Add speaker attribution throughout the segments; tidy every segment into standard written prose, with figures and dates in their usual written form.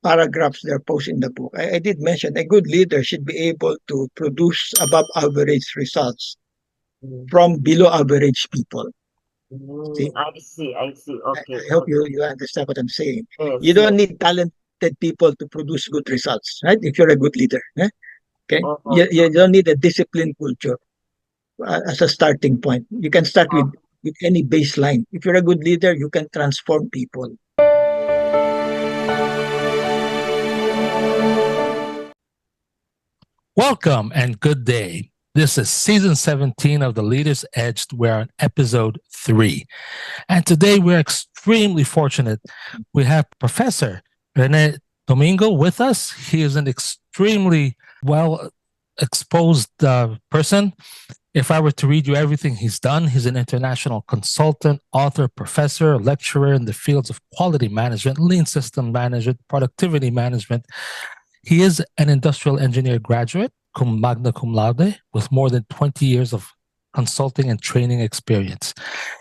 Speaker 1: paragraphs there post in the book, I did mention a good leader should be able to produce above average results from below average people. See,
Speaker 2: I see. I see. Okay.
Speaker 1: I hope you understand what I'm saying. You
Speaker 2: Yes.
Speaker 1: don't
Speaker 2: Yes.
Speaker 1: need talented people to produce good results, right? If you're a good leader, okay,
Speaker 2: Oh,
Speaker 1: you don't need a disciplined culture as a starting point. You can start with any baseline. If you're a good leader, you can transform people.
Speaker 3: Welcome and good day. This is season 17 of The Leader's Edge. We're on episode 3. And today we're extremely fortunate. We have Professor Rene Domingo with us. He is an extremely well exposed person. If I were to read you everything he's done, he's an international consultant, author, professor, lecturer in the fields of quality management, lean system management, productivity management. He is an industrial engineer graduate, magna cum laude, with more than 20 years of consulting and training experience.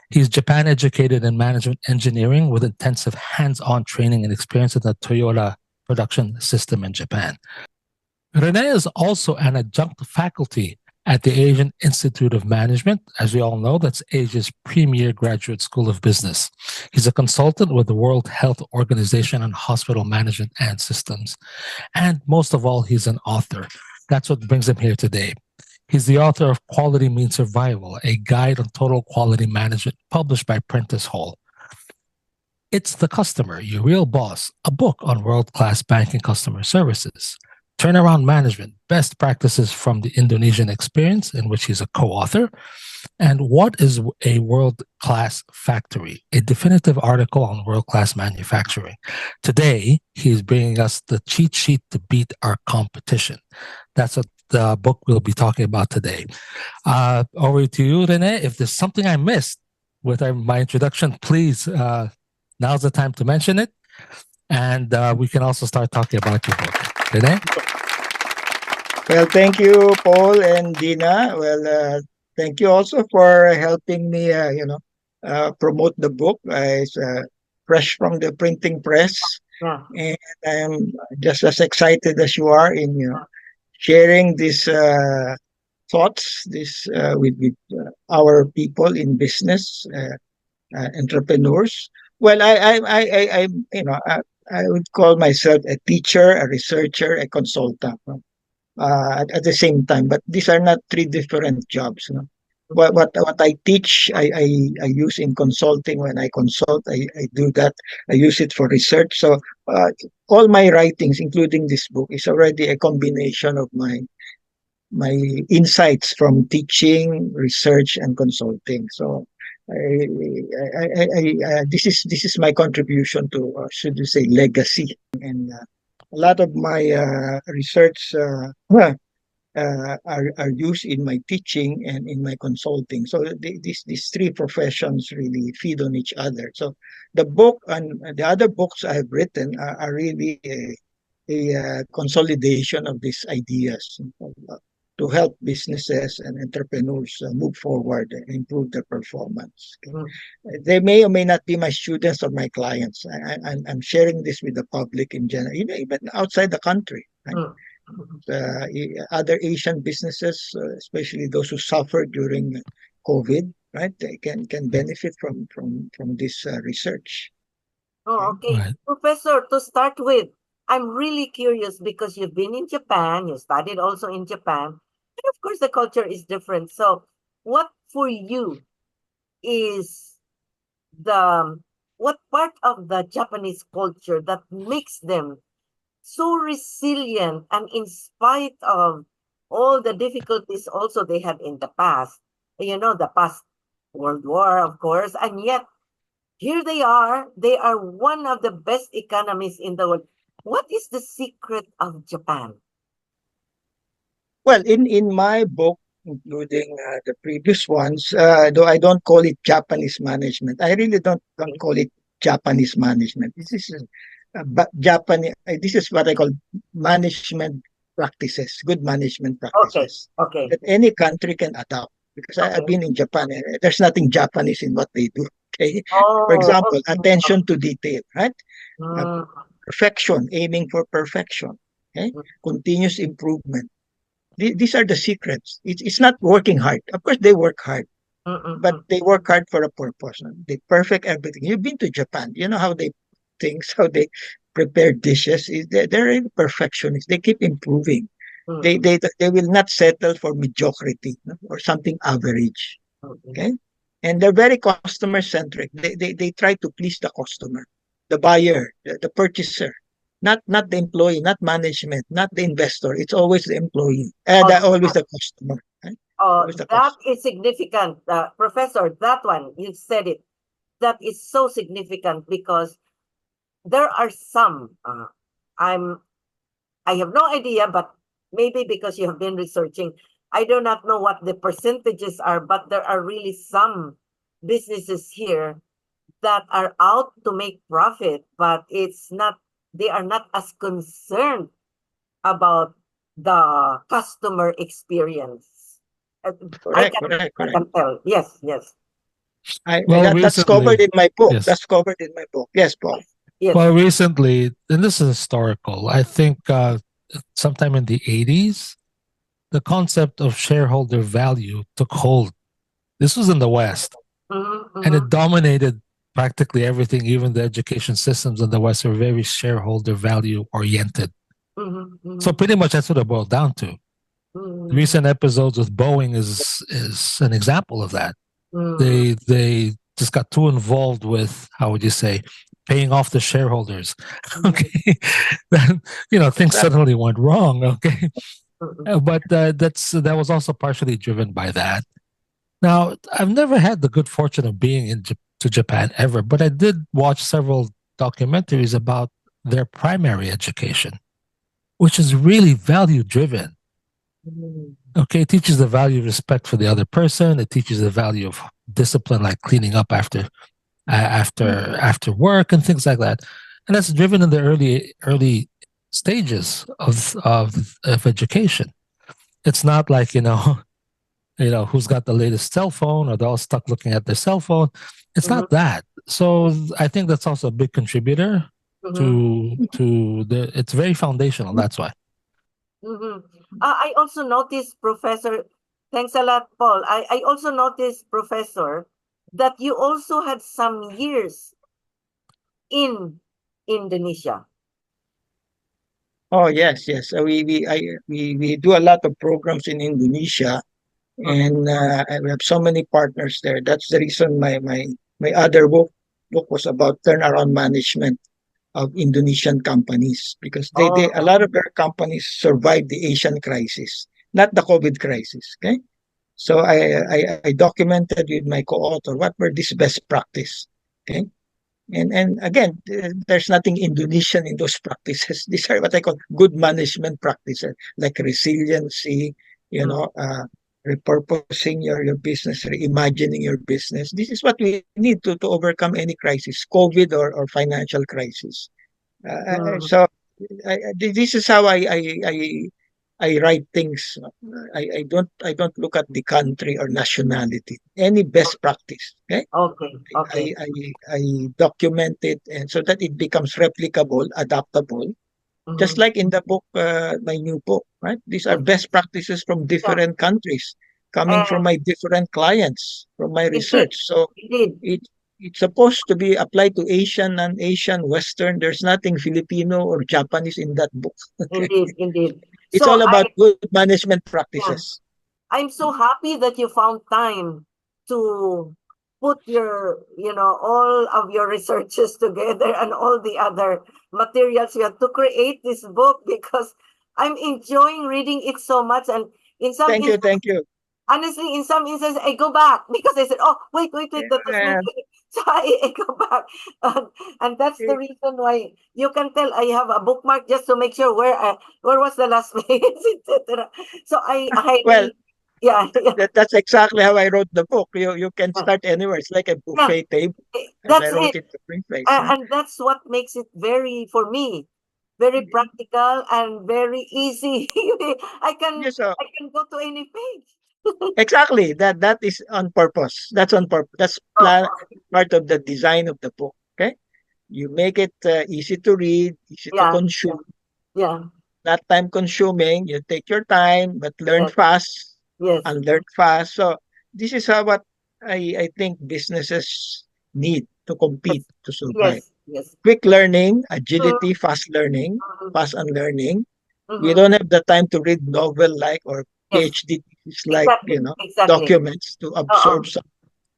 Speaker 3: He's Japan educated in management engineering with intensive hands-on training and experience in the Toyota production system in Japan. Rene is also an adjunct faculty at the Asian Institute of Management. As we all know, that's Asia's premier graduate school of business. He's a consultant with the World Health Organization on hospital management and systems. And most of all, he's an author. That's what brings him here today. He's the author of Quality Means Survival, a guide on total quality management published by Prentice Hall. It's the Customer, Your Real Boss, a book on world-class banking customer services. Turnaround Management, Best Practices from the Indonesian Experience, in which he's a co-author. And What is a World-Class Factory? A definitive article on world-class manufacturing. Today, he's bringing us the cheat sheet to beat our competition. That's what the book we'll be talking about today. Over to you, Rene. If there's something I missed with my introduction, please, now's the time to mention it. And we can also start talking about your book. Rene?
Speaker 1: Well, thank you, Paul and Dina. Well, thank you also for helping me, promote the book. It's fresh from the printing press,
Speaker 2: yeah.
Speaker 1: and I'm just as excited as you are in sharing these thoughts, with our people in business, entrepreneurs. Well, I would call myself a teacher, a researcher, a consultant. At the same time, but these are not three different jobs. What I teach, I use in consulting. When I consult, I do that. I use it for research. So all my writings, including this book, is already a combination of my insights from teaching, research, and consulting. So this is my contribution to, should you say, legacy. And a lot of my research are used in my teaching and in my consulting. So these three professions really feed on each other. So the book and the other books I have written are really a consolidation of these ideas to help businesses and entrepreneurs move forward and improve their performance. They may or may not be my students or my clients. I'm sharing this with the public in general, even outside the country. Right? Other Asian businesses, especially those who suffered during COVID, right? They can benefit from this research.
Speaker 2: Oh, okay.
Speaker 3: Right.
Speaker 2: Professor, to start with, I'm really curious because you've been in Japan, you studied also in Japan, and of course the culture is different. So what for you is what part of the Japanese culture that makes them so resilient, and in spite of all the difficulties also they had in the past, the past World War, of course, and yet here they are one of the best economies in the world. What is the secret of Japan?
Speaker 1: Well, in my book, including the previous ones, though I don't call it Japanese management, I really don't call it Japanese management. This is Japanese. This is what I call management practices, good management practices
Speaker 2: Okay.
Speaker 1: that any country can adopt. Because I've been in Japan, and there's nothing Japanese in what they do. Okay, for
Speaker 2: Oh,
Speaker 1: example,
Speaker 2: okay.
Speaker 1: attention to detail, right?
Speaker 2: Mm,
Speaker 1: perfection, aiming for perfection, okay? Continuous improvement. These are the secrets. It's not working hard. Of course, they work hard, but they work hard for a purpose. No? They perfect everything. You've been to Japan. You know how they things, how they prepare dishes. They're really perfectionists. They keep improving. They will not settle for mediocrity, no? Or something average. Okay, and they're very customer centric. They try to please the customer, the buyer, the purchaser, not the employee, not management, not the investor. It's always the employee, always the customer. Right? Always the
Speaker 2: That
Speaker 1: customer.
Speaker 2: is significant, Professor. That one, you said it. That is so significant because there are some. I have no idea, but maybe because you have been researching, I do not know what the percentages are, but there are really some businesses here that are out to make profit, but they are not as concerned about the customer experience.
Speaker 1: Correct.
Speaker 2: I can tell. Yes.
Speaker 1: That's covered in my book.
Speaker 3: Yes.
Speaker 1: That's covered in my book. Yes, Paul.
Speaker 2: Yes.
Speaker 3: Well, recently, and this is historical, I think sometime in the 80s, the concept of shareholder value took hold. This was in the West, and it dominated practically everything. Even the education systems in the West are very shareholder value oriented. So pretty much that's what it boiled down to. Recent episodes with Boeing is an example of that. They just got too involved with, how would you say, paying off the shareholders. Okay, then things suddenly went wrong. Okay, but that was also partially driven by that. Now, I've never had the good fortune of being to Japan ever, but I did watch several documentaries about their primary education, which is really value driven. Okay, it teaches the value of respect for the other person. It teaches the value of discipline, like cleaning up after work and things like that. And that's driven in the early stages of education. It's not like who's got the latest cell phone, or they're all stuck looking at their cell phone. It's not that. So I think that's also a big contributor to it's very foundational. That's why.
Speaker 2: I also noticed, Professor, thanks a lot, Paul. I also noticed, Professor, that you also had some years in Indonesia.
Speaker 1: Oh yes. We do a lot of programs in Indonesia, and we have so many partners there. That's the reason my other book was about turnaround management of Indonesian companies, because they a lot of their companies survived the Asian crisis, not the COVID crisis. Okay, so I documented with my co-author what were these best practice. Okay, and again, there's nothing Indonesian in those practices. These are what I call good management practices, like resiliency, repurposing your business, reimagining your business. This is what we need to overcome any crisis, COVID or financial crisis. So this is how I write things. I don't look at the country or nationality. Any best practice. Okay.
Speaker 2: Okay.
Speaker 1: I document it, and so that it becomes replicable, adaptable. Just like in the book, my new book, right? These are best practices from different countries, coming from my different clients, from my research. So it's supposed to be applied to Asian, non-Asian, Western. There's nothing Filipino or Japanese in that book. Okay?
Speaker 2: Indeed.
Speaker 1: It's all about good management practices.
Speaker 2: Yeah. I'm so happy that you found time to put your, all of your researches together and all the other materials you have to create this book, because I'm enjoying reading it so much. And in some
Speaker 1: Thank you.
Speaker 2: Honestly, in some instances, I go back because I said, "Oh, wait, that was not good." So I go back, and that's the reason why you can tell I have a bookmark just to make sure where was the last page, etc. So
Speaker 1: that's exactly how I wrote the book. You can start anywhere. It's like a buffet table.
Speaker 2: That's
Speaker 1: I wrote
Speaker 2: it.
Speaker 1: And
Speaker 2: that's what makes it for me, very practical and very easy. I can go to any page.
Speaker 1: Exactly. That is on purpose. That's on purpose. That's part of the design of the book. Okay. You make it easy to read, easy to
Speaker 2: Yeah.
Speaker 1: consume,
Speaker 2: Yeah.
Speaker 1: not time consuming. You take your time, but learn
Speaker 2: Yes.
Speaker 1: fast
Speaker 2: Yes.
Speaker 1: and learn fast. So this is how what I think businesses need to compete, to survive.
Speaker 2: Yes. Yes.
Speaker 1: Quick learning, agility,
Speaker 2: Mm,
Speaker 1: fast learning,
Speaker 2: mm,
Speaker 1: fast unlearning. We
Speaker 2: mhm.
Speaker 1: don't have the time to read novel like or
Speaker 2: Yes.
Speaker 1: PhD thesis like,
Speaker 2: Exactly. Exactly.
Speaker 1: documents to absorb
Speaker 2: Uh-uh.
Speaker 1: some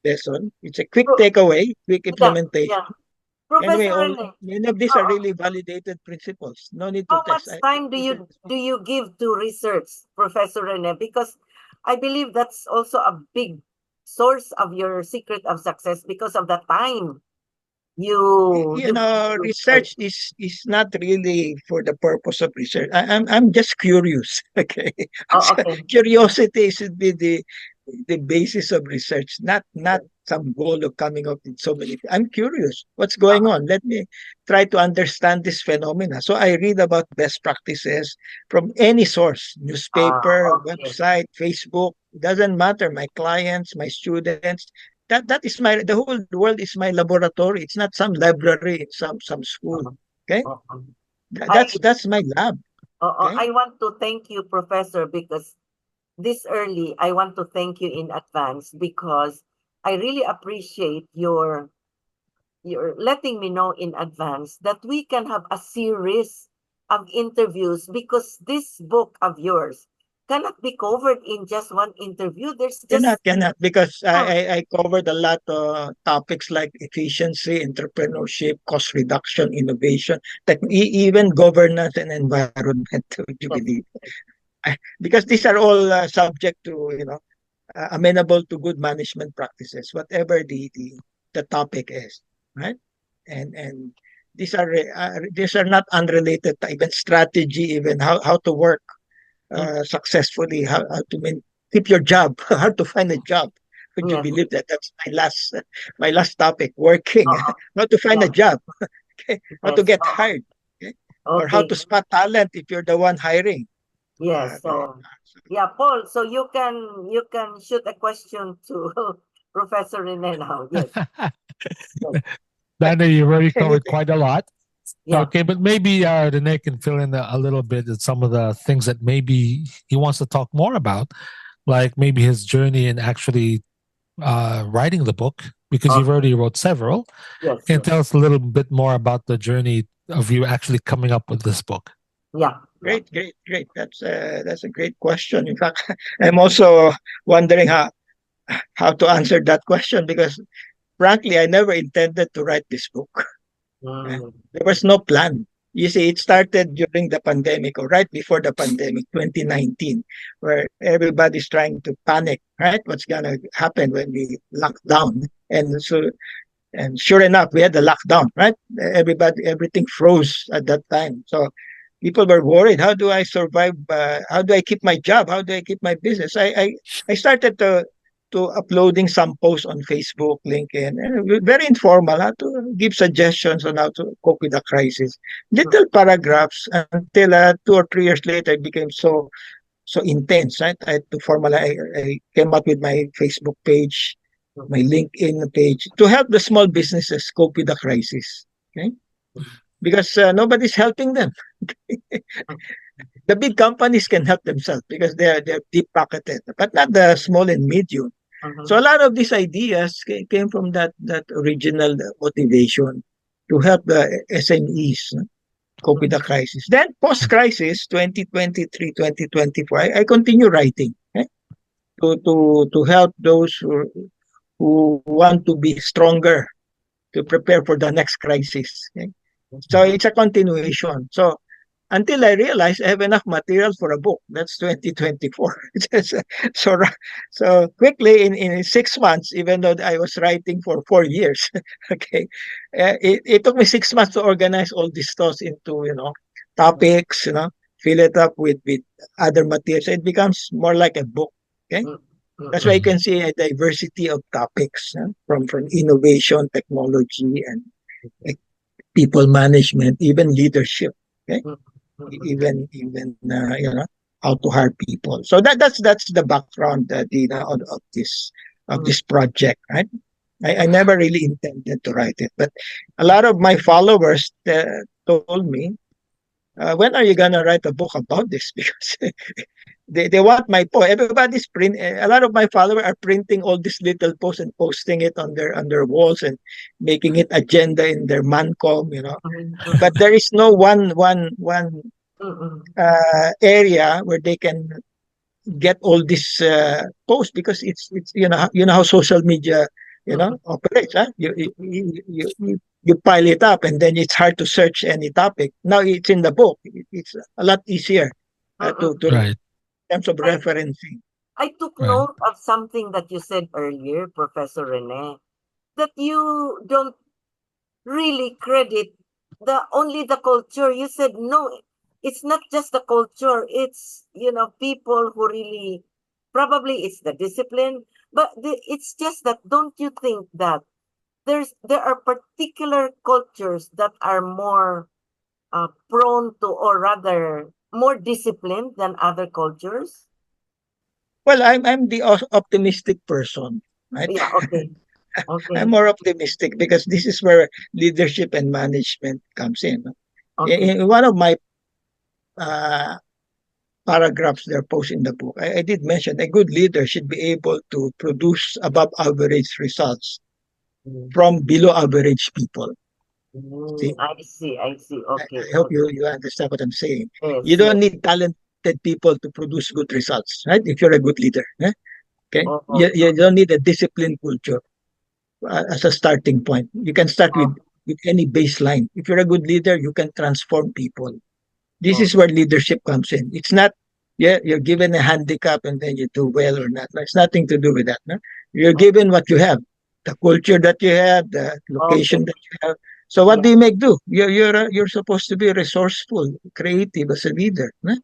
Speaker 1: lesson. It's a quick
Speaker 2: Pro-
Speaker 1: takeaway, quick
Speaker 2: yeah.
Speaker 1: implementation.
Speaker 2: Yeah.
Speaker 1: Anyway,
Speaker 2: Professor
Speaker 1: all
Speaker 2: Rene,
Speaker 1: many of these are
Speaker 2: uh,
Speaker 1: really validated principles. No need to
Speaker 2: how much
Speaker 1: test. I
Speaker 2: time
Speaker 1: this is
Speaker 2: do you give to research, Professor Rene? Because I believe that's also a big source of your secret of success because of the time you give to research.
Speaker 1: research is not really for the purpose of research. I'm just curious. Okay,
Speaker 2: Oh,
Speaker 1: so
Speaker 2: okay.
Speaker 1: curiosity should be the basis of research, not some goal of coming up with so many. I'm curious. What's going
Speaker 2: Uh,
Speaker 1: on? Let me try to understand this phenomena. So I read about best practices from any source: newspaper,
Speaker 2: okay.
Speaker 1: website, Facebook. It doesn't matter. My clients, my students. That is my the whole world is my laboratory. It's not some library in some school.
Speaker 2: Uh,
Speaker 1: Okay,
Speaker 2: uh,
Speaker 1: That-
Speaker 2: I
Speaker 1: that's that's my lab. Okay,
Speaker 2: I want to thank you, Professor, because this early, I want to thank you in advance because I really appreciate your letting me know in advance that we can have a series of interviews because this book of yours cannot be covered in just one interview. There's just
Speaker 1: cannot because
Speaker 2: uh,
Speaker 1: I covered a lot of topics like efficiency, entrepreneurship, cost reduction, innovation, even governance and environment. Would you
Speaker 2: yes,
Speaker 1: believe? Because these are all subject to amenable to good management practices, whatever the topic is, right? And these are not unrelated to even strategy, even how to work
Speaker 2: mm,
Speaker 1: successfully, how to keep your job, how to find a job. Would you
Speaker 2: yes,
Speaker 1: believe that? That's my last topic, working,
Speaker 2: uh,
Speaker 1: how to find a
Speaker 2: yeah,
Speaker 1: job, okay? How to
Speaker 2: yes,
Speaker 1: get hired, okay? Or how to
Speaker 2: okay,
Speaker 1: spot talent if you're the one hiring.
Speaker 2: yes.
Speaker 1: Okay.
Speaker 2: So yeah, Paul. So you can shoot a question to Professor Rene now. Yes, yes,
Speaker 3: Dana, you already covered
Speaker 1: Anything.
Speaker 3: quite a lot.
Speaker 2: yeah.
Speaker 3: Okay, but maybe Renee can fill in a little bit of some of the things that maybe he wants to talk more about, like maybe his journey in actually writing the book, because you've
Speaker 2: Okay,
Speaker 3: already wrote several.
Speaker 2: yes,
Speaker 3: Can you
Speaker 2: yes,
Speaker 3: tell us a little bit more about the journey of you actually coming up with this book?
Speaker 2: yeah, yeah.
Speaker 1: Great. That's a great question. In fact, I'm also wondering how to answer that question because frankly, I never intended to write this book. Eh,
Speaker 2: Mm,
Speaker 1: There was no plan. You see, it started during the pandemic or right before the pandemic, 2019, where everybody's trying to panic, right? What's going to happen when we lock down? And sure enough, we had the lockdown, right? Everything froze at that time. So people were worried. How do I survive? How do I keep my job? How do I keep my business? I started to uploading some posts on Facebook, LinkedIn, and very informal, how to give suggestions on how to cope with the crisis.
Speaker 2: mm,
Speaker 1: Little paragraphs until 2 or 3 years later, it became so intense, right? I had to formalize. I came up with my Facebook page,
Speaker 2: mm,
Speaker 1: my LinkedIn page to help the small businesses cope with the crisis. Okay, because nobody's helping them. The big companies can help themselves because they're deep pocketed, but not the small and medium. So
Speaker 2: mhm,
Speaker 1: a lot of these ideas came from that original motivation to help the SMEs cope with the
Speaker 2: mhm,
Speaker 1: crisis. Then post-crisis, 2023, 2024, I continue writing to help those who want to be stronger to prepare for the next crisis. Okay? So
Speaker 2: mhm.
Speaker 1: it's a continuation. So until I realized I have enough material for a book. That's 2024. so so quickly in 6 months, even though I was writing for 4 years, okay, it took me 6 months to organize all these thoughts into topics, fill it up with other materials. It becomes more like a book. Okay,
Speaker 2: Mm,
Speaker 1: that's why you
Speaker 2: mm,
Speaker 3: Mhm.
Speaker 1: can see a diversity of topics from innovation, technology, and uh, people management, even leadership. Okay,
Speaker 2: mm, mm, mm,
Speaker 1: even how to hire people. So that's the background, Dina, of this
Speaker 2: mm.
Speaker 1: project, right? I never really intended to write it, but a lot of my followers told me, when are you gonna write a book about this? Because they want my post. Everybody's print. A lot of my followers are printing all these little posts and posting it on their walls and making it agenda in their mancom, you know. But there is no one area where they can get all this posts, because it's you know how social media operates. Huh? You pile it up, and then it's hard to search any topic. Now it's in the book. It's a lot easier to
Speaker 3: Right.
Speaker 1: in terms of referencing.
Speaker 2: I took
Speaker 3: Right.
Speaker 2: note of something that you said earlier, Professor Rene, that you don't really credit only the culture. You said no, it's not just the culture. It's people who really, probably it's the discipline, but it's just that, don't you think that there are particular cultures that are more prone to, or rather more disciplined than other cultures?
Speaker 1: Well, I'm the optimistic person, right?
Speaker 2: Yeah, okay. Okay.
Speaker 1: I'm more optimistic because this is where leadership and management comes in.
Speaker 2: Okay.
Speaker 1: In one of my uh, paragraphs there posted in the book, I did mention a good leader should be able to produce above average results from below average people. See,
Speaker 2: I see. I see. Okay.
Speaker 1: I hope
Speaker 2: Okay.
Speaker 1: you understand what I'm saying. You
Speaker 2: Yes.
Speaker 1: don't
Speaker 2: Yes.
Speaker 1: need talented people to produce good results, right? If you're a good leader, okay,
Speaker 2: Oh,
Speaker 1: you don't need a disciplined culture as a starting point. You can start
Speaker 2: oh,
Speaker 1: with any baseline. If you're a good leader, you can transform people. This
Speaker 2: oh,
Speaker 1: is where leadership comes in. It's not, yeah, you're given a handicap and then you do well or not. It's nothing to do with that. No? You're
Speaker 2: oh,
Speaker 1: given what you have, the culture that you have, the
Speaker 2: okay.
Speaker 1: location that you have. So what do
Speaker 2: Yeah.
Speaker 1: you make do? You're supposed to be resourceful, creative as a leader. No?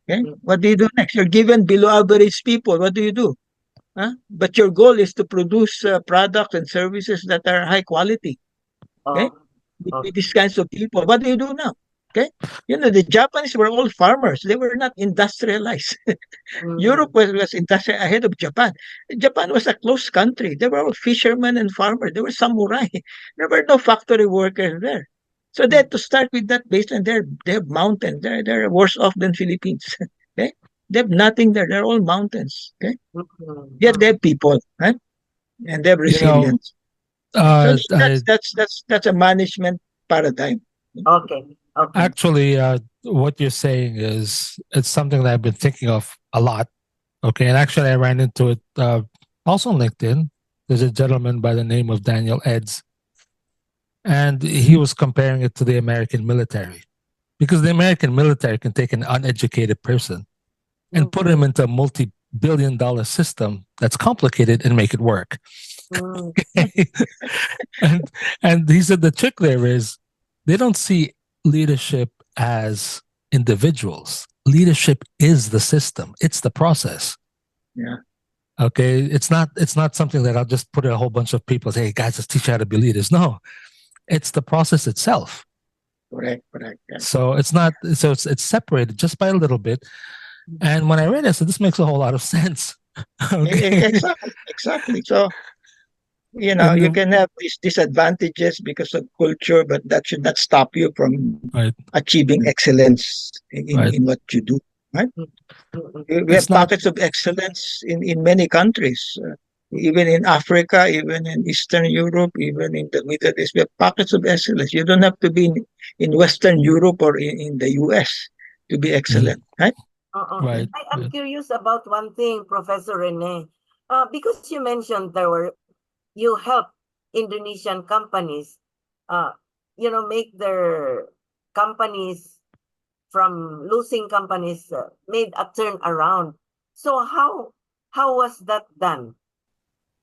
Speaker 1: Okay. What do you do next? You're given below average people. What do you do? Huh? But your goal is to produce products and services that are high quality. Okay,
Speaker 2: Oh,
Speaker 1: with
Speaker 2: okay.
Speaker 1: these kinds of people. What do you do now? Okay, the Japanese were all farmers. They were not industrialized. Europe
Speaker 2: Mm,
Speaker 1: was industrial ahead of Japan. Japan was a closed country. They were all fishermen and farmers. They were samurai. There were no factory workers there. So they
Speaker 2: mm,
Speaker 1: had to start with that baseline. They have mountains. They're worse off than Philippines. Okay, they have nothing there. They're all mountains. Okay, yet they have people, right? And they have
Speaker 3: You know,
Speaker 1: resilience. So
Speaker 3: I
Speaker 1: that's a management paradigm.
Speaker 2: okay. Okay.
Speaker 3: actually, what you're saying is it's something that I've been thinking of a lot. Okay, and actually, I ran into it also on LinkedIn. There's a gentleman by the name of Daniel Eds, and he was comparing it to the American military, because the American military can take an uneducated person and put him into a multi-billion-dollar system that's complicated and make it work.
Speaker 2: Mm,
Speaker 3: and and he said the trick there is they don't see leadership as individuals. Leadership is the system. It's the process.
Speaker 1: Yeah,
Speaker 3: Okay. It's not something that I'll just put a whole bunch of people say, hey guys, let's teach you how to be leaders. No, it's the process itself.
Speaker 1: correct. Yeah.
Speaker 3: So it's separated just by a little bit. And when I read it, I said, this makes a whole lot of sense. Okay.
Speaker 1: Exactly. So you
Speaker 3: And
Speaker 1: can have these disadvantages because of culture, but that should not stop you from
Speaker 3: right,
Speaker 1: achieving excellence
Speaker 3: right.
Speaker 1: in what you do. Right?
Speaker 2: mm, mm,
Speaker 1: We
Speaker 3: It's
Speaker 1: have
Speaker 3: not
Speaker 1: pockets of excellence in many countries, even in Africa, even in Eastern Europe, even in the Middle East. We have pockets of excellence. You don't have to be in Western Europe or in the US to be
Speaker 3: mhm,
Speaker 1: excellent, right?
Speaker 2: uh-uh.
Speaker 3: right,
Speaker 2: I'm
Speaker 3: right.
Speaker 2: curious about one thing, Professor Rene. Because you mentioned you help Indonesian companies, uh, make their companies from losing companies, made a turnaround. So how was that done?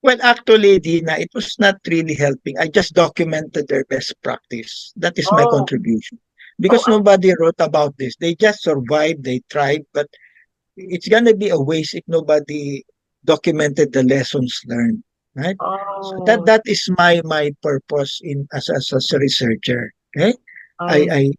Speaker 1: Well, actually, Dina, it was not really helping. I just documented their best practice. That is my
Speaker 2: Oh,
Speaker 1: contribution.
Speaker 2: oh,
Speaker 1: Because nobody wrote about this. They just survived, they tried, but it's going to be a waste if nobody documented the lessons learned, right? So that
Speaker 2: oh,
Speaker 1: that is my purpose in as a researcher. Okay,
Speaker 2: I
Speaker 1: I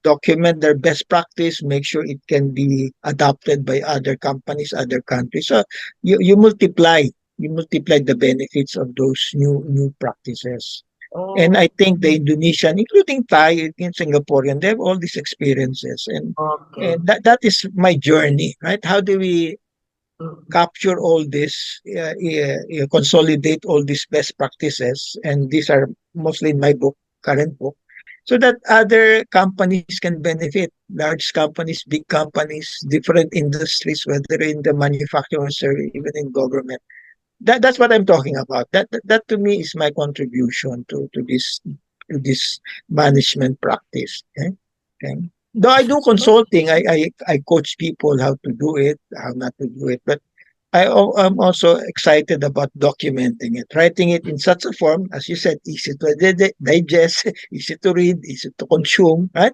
Speaker 1: document their best practice, make sure it can be adopted by other companies, other countries. So you multiply you multiply the benefits of those new practices. And
Speaker 2: Oh,
Speaker 1: I think the Indonesian, including Thai and Singaporean, they have all these experiences,
Speaker 2: okay.
Speaker 1: and that is my journey, right? How do we
Speaker 2: Mm,
Speaker 1: capture all this, consolidate all these best practices, and these are mostly in my book, current book, so that other companies can benefit, large companies, big companies, different industries, whether in the manufacturing or even in government. That's what I'm talking about. That to me is my contribution to this management practice. Okay? Okay. Though I do consulting, I coach people how to do it, how not to do it, but I'm also excited about documenting it, writing it in such a form, as you said, easy to digest, easy to read, easy to consume, right?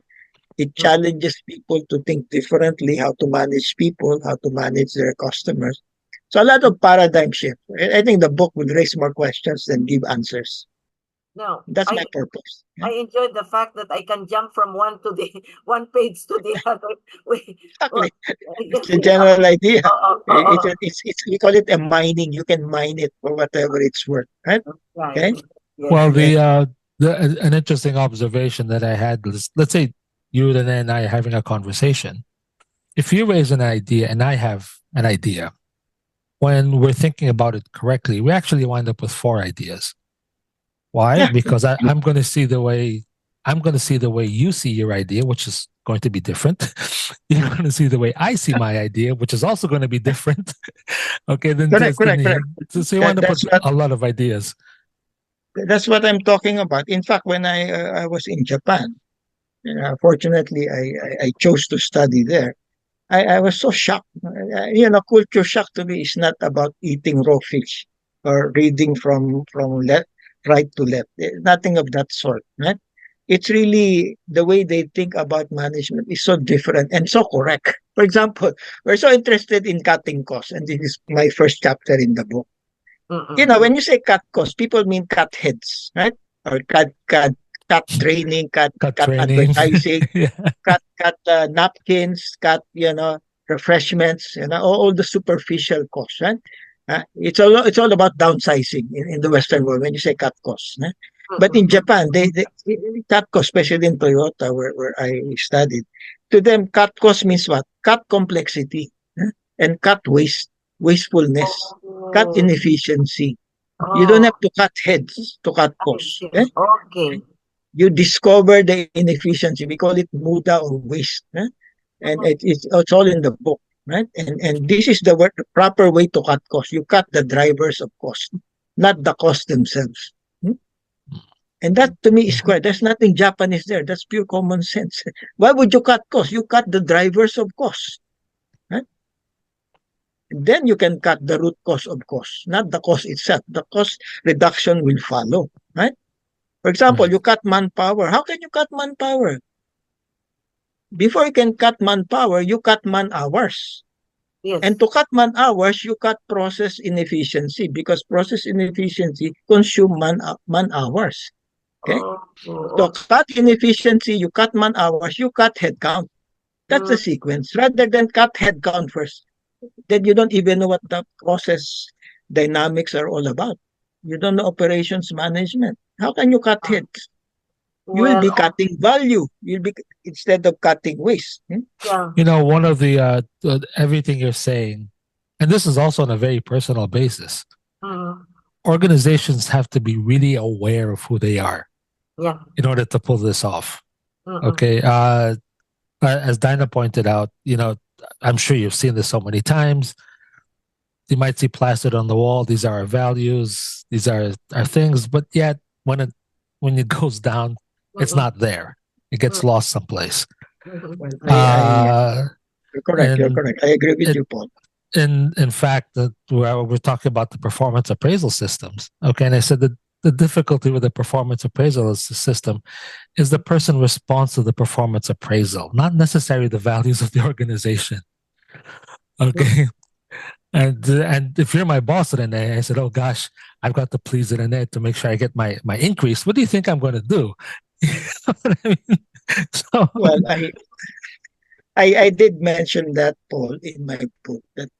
Speaker 1: It
Speaker 2: mm.
Speaker 1: challenges people to think differently, how to manage people, how to manage their customers. So a lot of paradigm shift. I think the book will raise more questions than give answers.
Speaker 2: No,
Speaker 1: That's my purpose. Yeah?
Speaker 2: I enjoyed the fact that I can jump from one to the one page to the other. We,
Speaker 1: Exactly.
Speaker 2: well,
Speaker 1: It's a
Speaker 2: yeah.
Speaker 1: general idea.
Speaker 2: Oh, oh, oh,
Speaker 1: It's we call it a mining. You can mine it for whatever it's worth, right?
Speaker 2: oh. Right.
Speaker 1: Okay.
Speaker 2: Yes,
Speaker 3: Well,
Speaker 2: yes.
Speaker 3: an interesting observation that I had, let's say you and I are having a conversation. If you raise an idea and I have an idea, when we're thinking about it correctly, we actually wind up with four ideas. Why?
Speaker 1: Yeah.
Speaker 3: Because I'm going to see the way you see your idea, which is going to be different. You're going to see the way I see my idea, which is also going to be different. Okay, then
Speaker 1: Correct.
Speaker 3: just then
Speaker 1: Correct. Correct.
Speaker 3: so you wind up with
Speaker 1: That's what
Speaker 3: a lot of ideas.
Speaker 1: I'm talking about. In fact, when I was in Japan, fortunately, I chose to study there. I was so shocked. Culture shock to me is not about eating raw fish or reading from left right to left. Nothing of that sort. Right? It's really the way they think about management is so different and so correct. For example, we're so interested in cutting costs, and this is my first chapter in the book.
Speaker 2: Mm-mm.
Speaker 1: When you say cut costs, people mean cut heads, right? Or cut training,
Speaker 3: Cut
Speaker 1: cut
Speaker 3: training.
Speaker 1: advertising,
Speaker 3: Yeah.
Speaker 1: cut napkins, cut refreshments, all the superficial costs, right? It's all about downsizing in the Western world when you say cut costs. Right? But in
Speaker 2: Mm-mm.
Speaker 1: Japan, they cut costs, especially in Toyota, where I studied. To them, cut cost means what? Cut complexity, and cut wastefulness, cut
Speaker 2: Oh,
Speaker 1: inefficiency. You don't
Speaker 2: oh,
Speaker 1: have to cut heads to cut
Speaker 2: I
Speaker 1: costs.
Speaker 2: see.
Speaker 1: Eh?
Speaker 2: Okay.
Speaker 1: You discover the inefficiency. We call it muda or waste. And
Speaker 2: Mhm.
Speaker 1: it's all in the book. Right? And this is the proper way to cut costs. You cut the drivers of cost, not the cost themselves. Hmm? And that to me is quite, there's nothing Japanese there. That's pure common sense. Why would you cut costs? You cut the drivers of cost. Right? Then you can cut the root cause of cost, not the cost itself. The cost reduction will follow. Right? For example,
Speaker 3: Right.
Speaker 1: you cut manpower. How can you cut manpower? Before you can cut manpower, you cut man hours. And
Speaker 2: Yes.
Speaker 1: to cut man hours, you cut process inefficiency because process inefficiency consume man hours. Okay?
Speaker 2: Oh,
Speaker 1: So
Speaker 2: oh,
Speaker 1: cut inefficiency, you cut man hours, you cut headcount. That's the
Speaker 2: mm,
Speaker 1: sequence. Rather than cut headcount first, then you don't even know what the process dynamics are all about. You don't know operations management. How can you cut
Speaker 2: ah,
Speaker 1: heads? You will
Speaker 2: well,
Speaker 1: be cutting value. You'll be instead of cutting waste.
Speaker 2: yeah.
Speaker 3: One of everything you're saying, and this is also on a very personal basis.
Speaker 2: Mm,
Speaker 3: Organizations have to be really aware of who they are
Speaker 2: yeah.
Speaker 3: in order to pull this off.
Speaker 2: Mm-mm.
Speaker 3: Okay. As Dinah pointed out, I'm sure you've seen this so many times. You might see plastered on the wall, these are our values, these are our things, but yet when it goes down, it's
Speaker 2: Mm-mm.
Speaker 3: not there. It gets
Speaker 2: Mm,
Speaker 3: lost someplace.
Speaker 2: mhm.
Speaker 1: Well,
Speaker 3: Uh,
Speaker 1: you're correct. You're
Speaker 3: and
Speaker 1: correct. I agree with
Speaker 3: it
Speaker 1: you, Paul.
Speaker 3: in fact that we're talking about the performance appraisal systems. Okay, and I said that the difficulty with the performance appraisal system is the person responds to the performance appraisal, not necessarily the values of the organization. Okay. And if you're my boss and I said, "Oh gosh, I've got to please it and to make sure I get my increase," what do you think I'm going to do? You know what I mean? So
Speaker 1: Well, I did mention that, Paul, in my book, that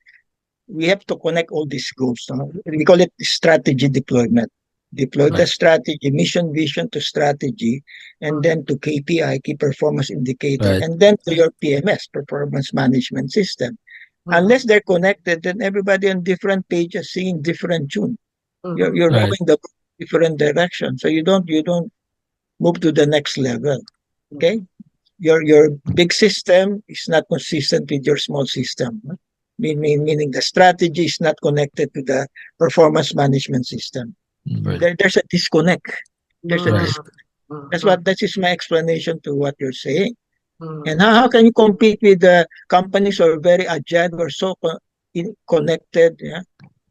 Speaker 1: we have to connect all these goals. We call it strategy deployment. Deploy the
Speaker 3: Right.
Speaker 1: strategy, mission, vision to strategy, and then to KPI, key performance indicator,
Speaker 3: Right.
Speaker 1: and then to your PMS, performance management system. Unless they're connected, then everybody on different pages singing different tune. You're
Speaker 3: Right.
Speaker 1: moving the different direction, so you don't move to the next level. Okay, your big system is not consistent with your small system. Meaning the strategy is not connected to the performance management system.
Speaker 3: Right.
Speaker 1: There's a disconnect. There's a
Speaker 3: Right.
Speaker 1: disconnect. That is my explanation to what you're saying. And how can you compete with the companies who are very agile, who are so connected, yeah,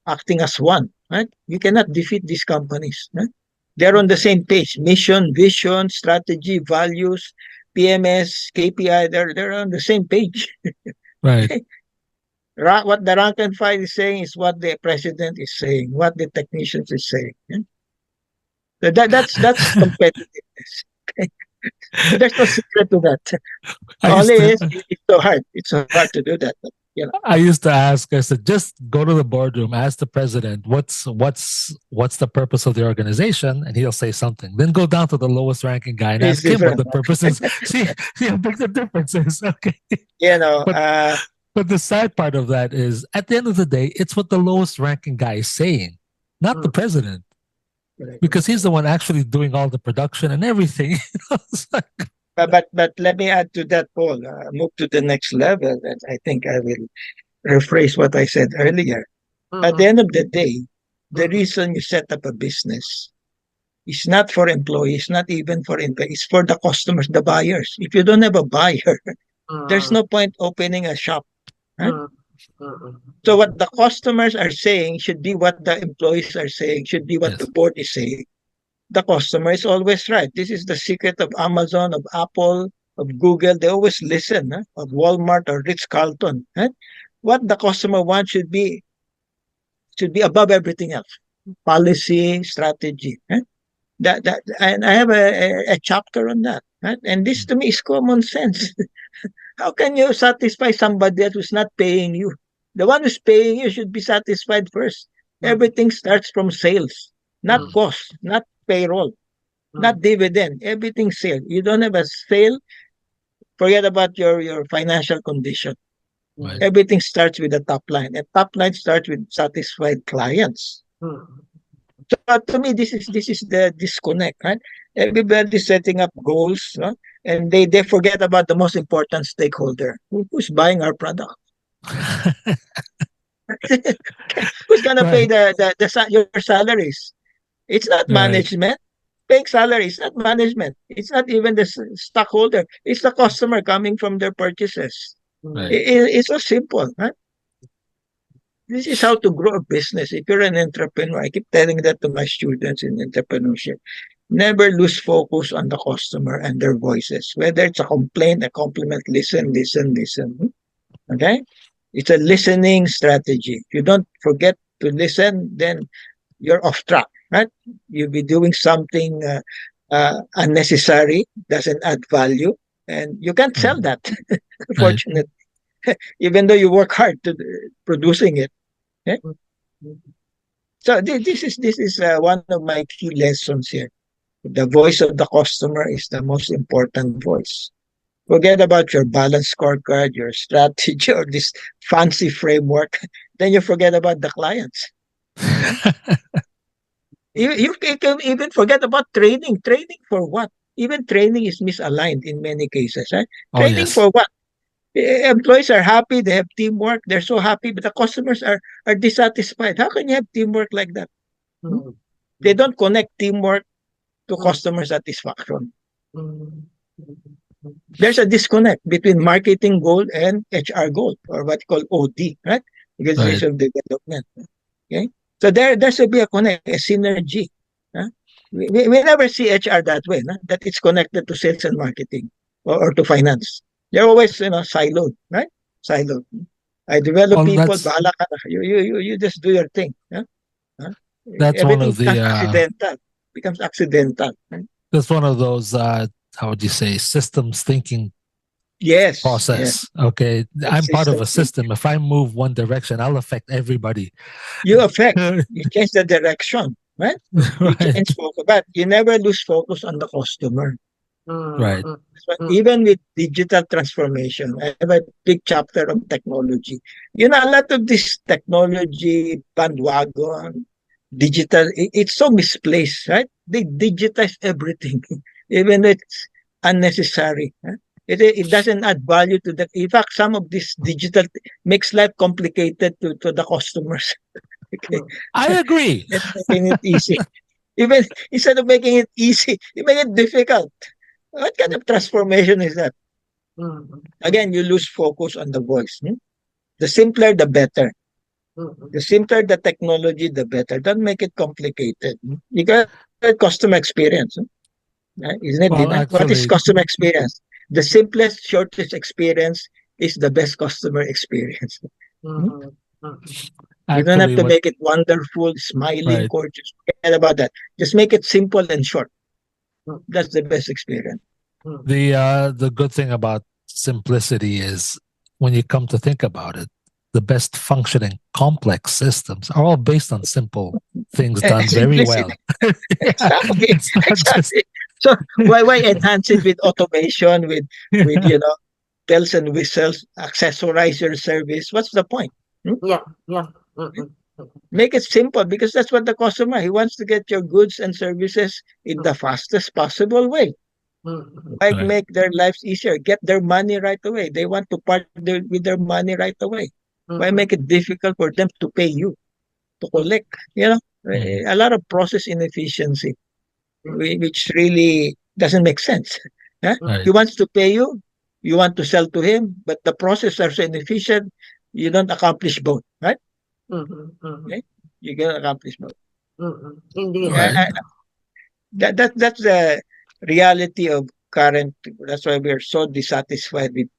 Speaker 1: acting as one, right? You cannot defeat these companies. Right? They're on the same page. Mission, vision, strategy, values, PMS, KPI, they're on the same page.
Speaker 3: Right.
Speaker 1: What the rank and file is saying is what the president is saying, what the technicians is saying. Yeah? So that's competitiveness. Okay? So there's no secret to that.
Speaker 3: I used
Speaker 1: Only
Speaker 3: to
Speaker 1: is it's so hard. It's so hard to do that. But, you know,
Speaker 3: I used to ask, I said, just go to the boardroom, ask the president, what's the purpose of the organization, and he'll say something. Then go down to the lowest ranking guy and
Speaker 1: it's
Speaker 3: ask him what
Speaker 1: different.
Speaker 3: the purpose is. See how big the difference is. Okay.
Speaker 1: You know,
Speaker 3: But the sad part of that is, at the end of the day, it's what the lowest ranking guy is saying, not the president, because he's the one actually doing all the production and everything. It's like,
Speaker 1: but let me add to that, Paul. Move to the next level, and I think I will rephrase what I said earlier. At the end of the day, the reason you set up a business is not for employees, not even for employees, it's for the customers, the buyers. If you don't have a buyer, there's no point opening a shop. Right? So what the customers are saying should be what the employees are saying, should be what
Speaker 3: Yes.
Speaker 1: the board is saying. The customer is always right. This is the secret of Amazon, of Apple, of Google. They always listen, of Walmart or Ritz-Carlton. Right? What the customer wants should be above everything else. Policy, strategy. Right? And I have a chapter on that. Right? And this to me is common sense. How can you satisfy somebody that who's not paying you? The one who's paying you should be satisfied first. Everything starts from sales, not cost, not payroll, not dividend. Everything sale. You don't have a sale, forget about your financial condition.
Speaker 3: Right.
Speaker 1: Everything starts with the top line. And top line starts with satisfied clients. So to me, this is the disconnect, right? Everybody's setting up goals, and they forget about the most important stakeholder, who's buying our product. Who's gonna pay your salaries? It's not management. Paying salary is not management. It's not even the stockholder. It's the customer coming from their purchases.
Speaker 3: Right.
Speaker 1: It's so simple, right? This is how to grow a business. If you're an entrepreneur, I keep telling that to my students in entrepreneurship. Never lose focus on the customer and their voices. Whether it's a complaint, a compliment, listen. Okay? It's a listening strategy. If you don't forget to listen, then you're off track, right? You'll be doing something unnecessary, doesn't add value, and you can't sell that, unfortunately. Even though you work hard to producing it. Okay? So this is one of my key lessons here. The voice of the customer is the most important voice. Forget about your balance scorecard, your strategy, or this fancy framework. Then you forget about the clients. You can even forget about training. Training for what? Even training is misaligned in many cases. Right? Training for what? Employees are happy, they have teamwork, they're so happy, but the customers are dissatisfied. How can you have teamwork like that? They don't connect teamwork to customer satisfaction. There's a disconnect between marketing goal and HR goal, or what you call OD, right? Organizational development. Okay, so there should be a connect, a synergy. We never see HR that way, that it's connected to sales and marketing or to finance. They're always, siloed, right? Siloed. I develop people, bahala ka na. You just do your thing.
Speaker 3: That's
Speaker 1: everything
Speaker 3: one of the
Speaker 1: becomes accidental. Right?
Speaker 3: That's one of those how would you say systems thinking
Speaker 1: Yes, yes.
Speaker 3: process. Okay, I'm part of a
Speaker 1: System.
Speaker 3: system. If I move one direction, I'll affect everybody.
Speaker 1: You affect, you change the direction, right? You
Speaker 3: Right,
Speaker 1: change focus, but you never lose focus on the customer.
Speaker 3: right.
Speaker 1: So even with digital transformation, I have a big chapter on technology. You know, a lot of this technology bandwagon, digital, it's so misplaced, right? They digitize everything, even though it's unnecessary. Huh? It doesn't add value to the. In fact, some of this digital makes life complicated to the customers. Okay,
Speaker 3: I agree.
Speaker 1: and making it easy. Even instead of making it easy, you make it difficult. What kind of transformation is that? Again, you lose focus on the voice. The simpler, the better. The simpler the technology, the better. Don't make it complicated. You got customer experience. Isn't it, Dina?
Speaker 3: Well,
Speaker 1: What is
Speaker 3: actually,
Speaker 1: customer experience? The simplest, shortest experience is the best customer experience. You don't have
Speaker 3: actually,
Speaker 1: to
Speaker 3: what
Speaker 1: make it wonderful, smiling,
Speaker 3: right.
Speaker 1: gorgeous. Forget about that. Just make it simple and short. That's the best experience.
Speaker 3: The good thing about simplicity is when you come to think about it, the best functioning complex systems are all based on simple things done very well.
Speaker 1: Exactly.
Speaker 3: It's not just
Speaker 1: Exactly. So why enhance it with automation, with bells and whistles, accessorize your service? What's the point?
Speaker 2: Yeah, yeah.
Speaker 1: Make it simple because that's what the customer he wants to get your goods and services in the fastest possible way. Why
Speaker 3: Right.
Speaker 1: make their lives easier? Get their money right away. They want to part with their money right away. Why make it difficult for them to pay you, to collect? A lot of process inefficiency, which really doesn't make sense. Huh?
Speaker 3: Right.
Speaker 1: He wants to pay you, you want to sell to him, but the process are so inefficient, you don't accomplish both, right? Okay? You can accomplish both.
Speaker 2: Indeed.
Speaker 3: Right.
Speaker 1: That's the reality of current. That's why we are so dissatisfied with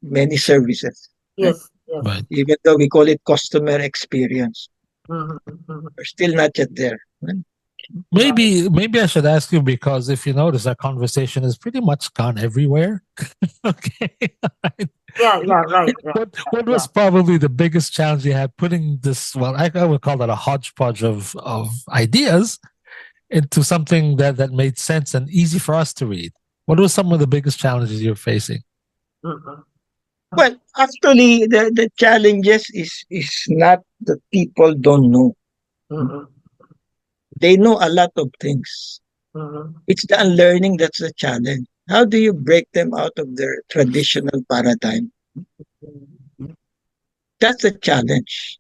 Speaker 1: many services. Right?
Speaker 2: Yes, yes.
Speaker 3: Right.
Speaker 1: Even though we call it customer experience, we're still not yet there. Right?
Speaker 3: Maybe I should ask you because if you notice, our conversation has pretty much gone everywhere. Okay.
Speaker 2: Yeah, right.
Speaker 3: What was probably the biggest challenge you had putting this? Well, I would call that a hodgepodge of ideas into something that made sense and easy for us to read. What were some of the biggest challenges you're facing?
Speaker 1: Well, actually, the challenges is not that people don't know. They know a lot of things. It's the unlearning that's the challenge. How do you break them out of their traditional paradigm? That's the challenge.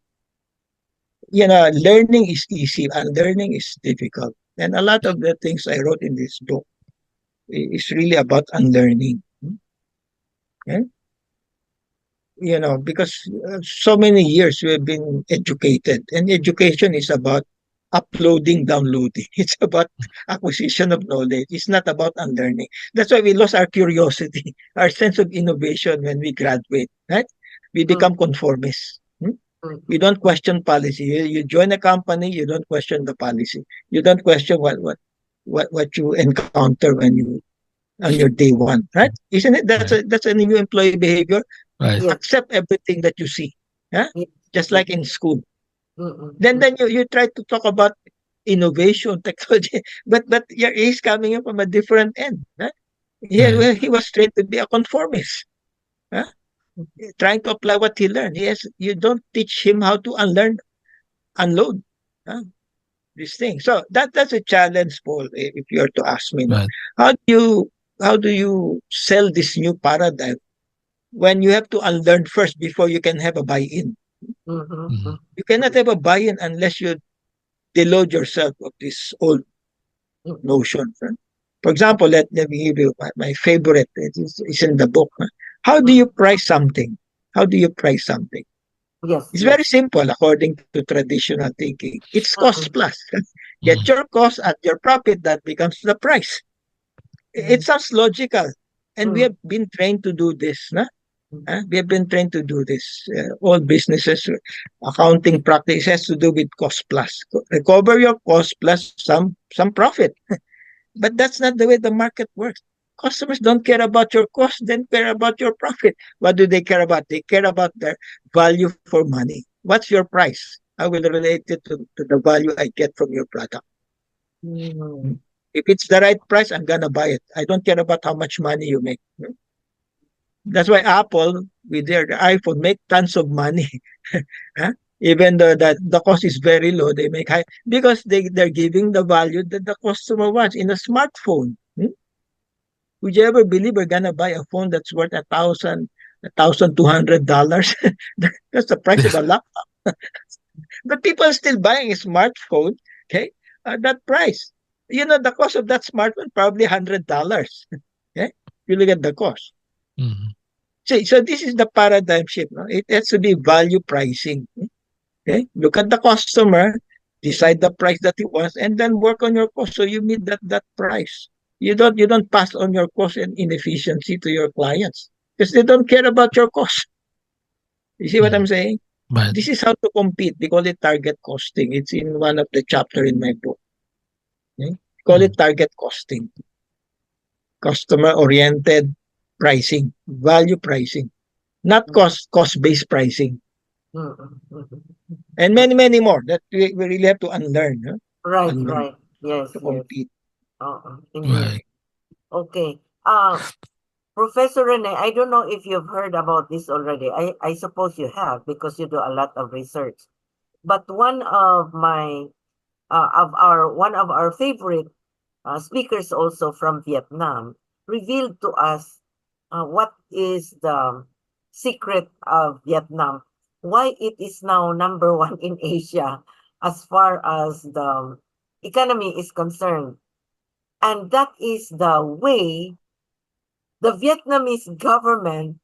Speaker 1: Learning is easy, unlearning is difficult. And a lot of the things I wrote in this book is really about unlearning. Okay? Because so many years we have been educated, and education is about uploading, downloading. It's about acquisition of knowledge. It's not about unlearning. That's why we lost our curiosity, our sense of innovation when we graduate, right? We become conformists. You don't question policy. You join a company, you don't question the policy. You don't question what you encounter when you on your day one, right? Isn't it? That's a new employee behavior.
Speaker 3: Right.
Speaker 1: Accept everything that you see, yeah, just like in school. Then you try to talk about innovation, technology, but he's coming in from a different end. Right? He was trained to be a conformist. Huh? Trying to apply what he learned. You don't teach him how to unload this thing. So that's a challenge, Paul. If you are to ask me,
Speaker 3: Right.
Speaker 1: how do you sell this new paradigm when you have to unlearn first before you can have a buy-in? You cannot have a buy-in unless you deload yourself of this old notion. Right? For example, let me give you my favorite. It's in the book. How do you price something? How do you price something?
Speaker 2: Yes.
Speaker 1: It's very simple according to traditional thinking. It's cost plus. Get your cost at your profit, that becomes the price. It sounds logical. And we have been trained to do this. We have been trained to do this. All businesses, accounting practice has to do with cost plus. Recover your cost plus some profit. But that's not the way the market works. customers don't care about your cost, they care about your profit. What do they care about? They care about their value for money. What's your price? I will relate it to the value I get from your product.
Speaker 2: Mm.
Speaker 1: If it's the right price, I'm gonna buy it. I don't care about how much money you make. That's why Apple, with their iPhone, make tons of money. Huh? Even though that the cost is very low, they make high because they're giving the value that the customer wants in a smartphone. Would you ever believe we're gonna buy a phone that's worth $1,200? That's the price of a laptop. But people are still buying a smartphone, okay, at that price. You know, the cost of that smartphone probably $100. Okay, you look at the cost.
Speaker 3: Mhm.
Speaker 1: So this is the paradigm shift. No? It has to be value pricing. Okay, look at the customer, decide the price that he wants, and then work on your cost so you meet that price. You don't pass on your cost and inefficiency to your clients because they don't care about your cost. You see what I'm saying?
Speaker 3: But
Speaker 1: This is how to compete. We call it target costing. It's in one of the chapter in my book. Okay? Call it target costing. Customer oriented pricing, value pricing, not cost-based pricing. And many more that we really have to unlearn.
Speaker 2: Right,
Speaker 1: Unlearn
Speaker 2: right. Yes,
Speaker 1: to
Speaker 2: yes.
Speaker 1: compete.
Speaker 2: Indeed.
Speaker 3: right.
Speaker 2: Okay. Professor Rene, I don't know if you've heard about this already. I suppose you have because you do a lot of research. But one of our favorite speakers also from Vietnam revealed to us what is the secret of Vietnam, why it is now number one in Asia as far as the economy is concerned. And that is the way the Vietnamese government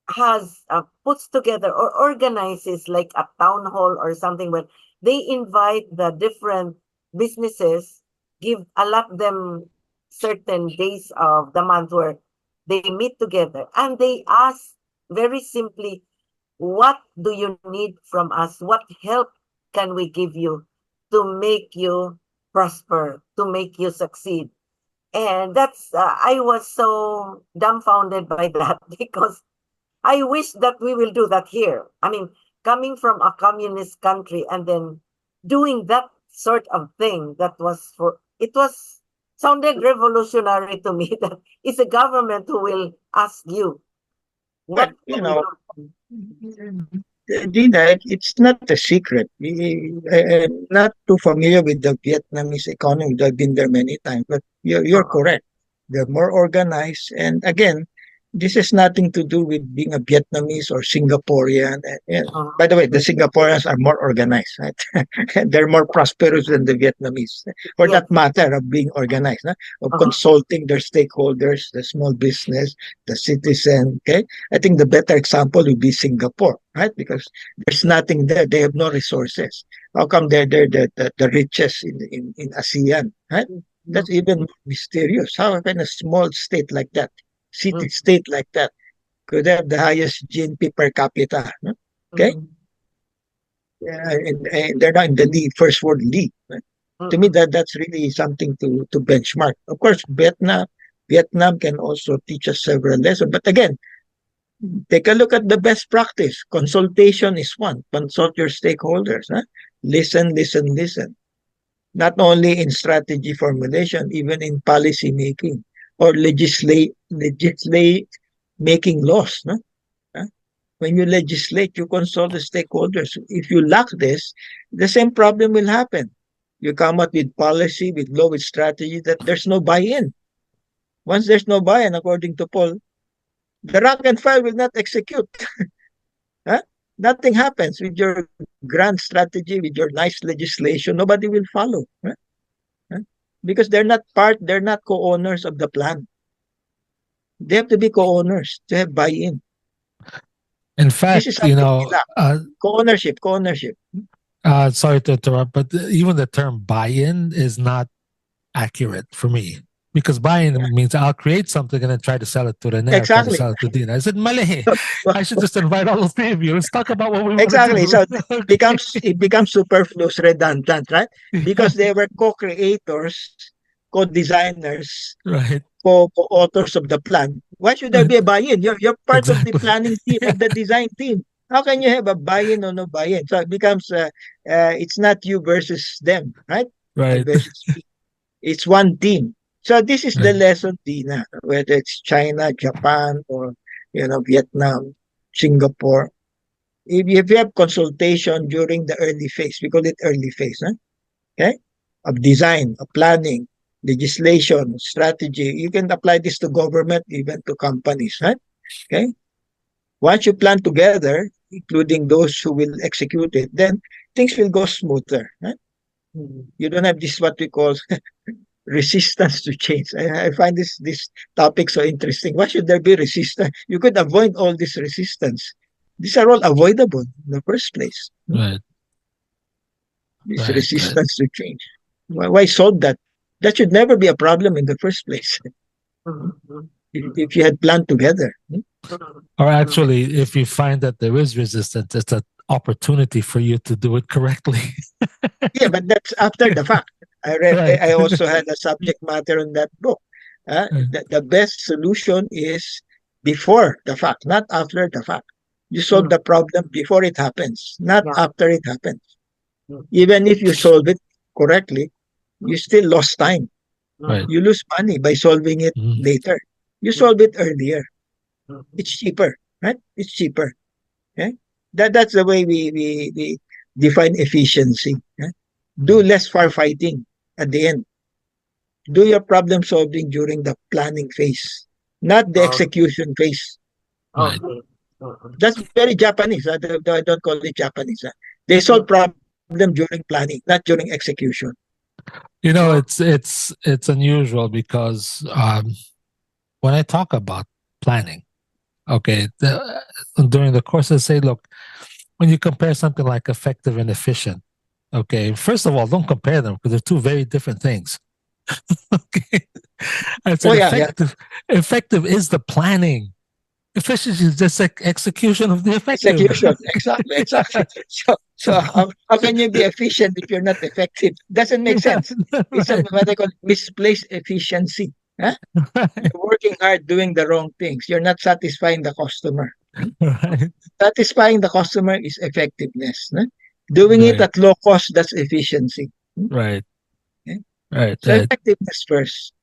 Speaker 2: has puts together or organizes like a town hall or something where they invite the different businesses, allot them certain days of the month where they meet together and they ask very simply, what do you need from us? What help can we give you to make you prosper, to make you succeed? And that's I was so dumbfounded by that because I wish that we will do that here. I mean, coming from a communist country and then doing that sort of thing, it was sounded revolutionary to me that it's a government who will ask you
Speaker 1: But,
Speaker 2: what can we do.
Speaker 1: Dina, it's not a secret. I'm not too familiar with the Vietnamese economy. I've been there many times, but you're
Speaker 2: Uh-uh.
Speaker 1: correct. They're more organized. And again, this has nothing to do with being a Vietnamese or Singaporean. By the way, the Singaporeans are more organized, right? They're more prosperous than the Vietnamese, for
Speaker 2: Yes.
Speaker 1: that matter of being organized, of consulting their stakeholders, the small business, the citizen. Okay, I think the better example would be Singapore, right? Because there's nothing there; they have no resources. How come they're the richest in ASEAN, right? That's even more mysterious. How can a small state like that, city state like that, could have the highest GNP per capita? No? Okay, and they're not in the league, first world league. Right? To me, that's really something to benchmark. Of course, Vietnam can also teach us several lessons. But again, take a look at the best practice. Consultation is one. Consult your stakeholders. Huh? Listen, listen, listen. Not only in strategy formulation, even in policy making or legislate making laws. No? When you legislate, you consult the stakeholders. If you lack this, the same problem will happen. You come up with policy, with law, with strategy that there's no buy-in. Once there's no buy-in, according to Paul, the rank and file will not execute. Huh? Nothing happens with your grand strategy, with your nice legislation. Nobody will follow. Huh? Because they're not co-owners of the plan. They have to be co-owners to have buy-in.
Speaker 3: In
Speaker 1: This is
Speaker 3: fact,
Speaker 1: something we lack. Co-ownership.
Speaker 3: Sorry to interrupt, but even the term buy-in is not accurate for me. Because buy-in means I'll create something and then try to sell it to Rene or try to
Speaker 1: Exactly.
Speaker 3: sell it to Dina. I said, Mali, I should just invite all three of you. Let's talk about what we want
Speaker 1: Exactly.
Speaker 3: to do.
Speaker 1: So it becomes superfluous, redundant, right? Because they were co-creators co-designers,
Speaker 3: Right.
Speaker 1: co-authors of the plan. Why should there be a buy-in? You're part of the
Speaker 3: Exactly.
Speaker 1: planning team and the design team. How can you have a buy-in or no buy-in? So it becomes it's not you versus them, right? I
Speaker 3: Right.
Speaker 1: versus me. It's one team. So this is the
Speaker 3: Right.
Speaker 1: lesson, Dina, whether it's China, Japan, or Vietnam, Singapore. If you have consultation during the early phase, we call it early phase, huh? Okay, of design, of planning, legislation, strategy. You can apply this to government, even to companies, right? Okay. Once you plan together, including those who will execute it, then things will go smoother. Right? You don't have this what we call resistance to change. I find this topic so interesting. Why should there be resistance? You could avoid all this resistance. These are all avoidable in the first place.
Speaker 3: Right.
Speaker 1: This
Speaker 3: Right. Right.
Speaker 1: resistance to change. Why solve that? That should never be a problem in the first place. If you had planned together.
Speaker 3: Or actually, if you find that there is resistance, it's an opportunity for you to do it correctly.
Speaker 1: Yeah, but that's after the fact.
Speaker 3: Right.
Speaker 1: I also had a subject matter in that book. The best solution is before the fact, not after the fact. You solve the problem before it happens, not
Speaker 2: Yeah.
Speaker 1: after it happens. Even if you solve it correctly, you still lost time.
Speaker 3: Right.
Speaker 1: You lose money by solving it
Speaker 3: Mhm.
Speaker 1: later. You solve it earlier. It's cheaper, right? It's cheaper. Okay? That's the way we define efficiency. Okay? Do less firefighting at the end. Do your problem solving during the planning phase, not the execution phase.
Speaker 3: Right.
Speaker 2: Okay.
Speaker 1: That's very Japanese. I don't call it Japanese. They solve problem during planning, not during execution.
Speaker 3: You know,
Speaker 2: Yeah.
Speaker 3: it's unusual because when I talk about planning, okay, during the course I say, look, when you compare something like effective and efficient, okay, first of all, don't compare them because they're two very different things. Okay, I said
Speaker 1: Oh yeah.
Speaker 3: effective is the planning. Efficiency is just execution of the effective.
Speaker 1: Execution. Exactly. So how can you be efficient if you're not effective? Doesn't make sense. It's
Speaker 3: Right.
Speaker 1: what they call misplaced efficiency. Huh?
Speaker 3: Right.
Speaker 1: You're working hard doing the wrong things. You're not satisfying the customer.
Speaker 3: Right.
Speaker 1: Satisfying the customer is effectiveness. No? Doing it
Speaker 3: Right.
Speaker 1: at low cost, that's efficiency.
Speaker 3: Right.
Speaker 1: Okay?
Speaker 3: Right.
Speaker 1: So effectiveness first.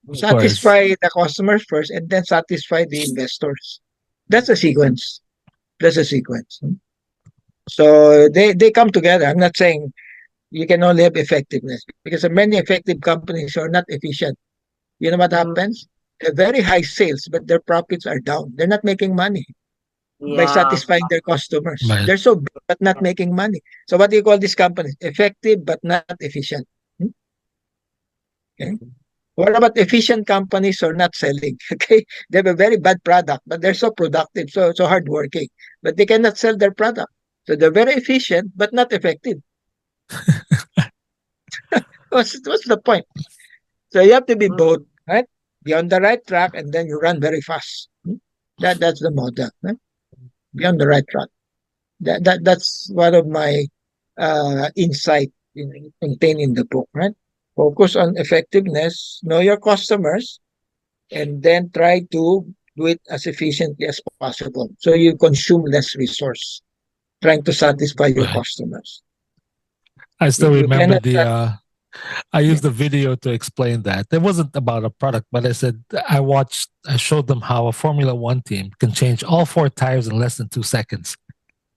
Speaker 3: Of course.
Speaker 1: Satisfy the customers first and then satisfy the investors. That's a sequence. That's a sequence. So they come together. I'm not saying you can only have effectiveness because many effective companies are not efficient. You know what happens? They're very high sales, but their profits are down. They're not making money by
Speaker 2: Yeah.
Speaker 1: satisfying their customers.
Speaker 3: Right.
Speaker 1: They're so big but not making money. So what do you call these companies? Effective but not efficient. Okay. What about efficient companies who are not selling? Okay, they have a very bad product, but they're so productive, so hardworking, but they cannot sell their product. So they're very efficient but not effective. What's the point? So you have to be both, right? Be on the right track and then you run very fast. That's the model. Right? Be on the right track. That's one of my insight contained in the book, right? Focus on effectiveness, know your customers, and then try to do it as efficiently as possible. So you consume less resource trying to satisfy your
Speaker 3: Right.
Speaker 1: customers.
Speaker 3: I still
Speaker 1: You
Speaker 3: remember
Speaker 1: cannot
Speaker 3: I used the video to explain that. It wasn't about a product, but I said I showed them how a Formula One team can change all four tires in less than 2 seconds.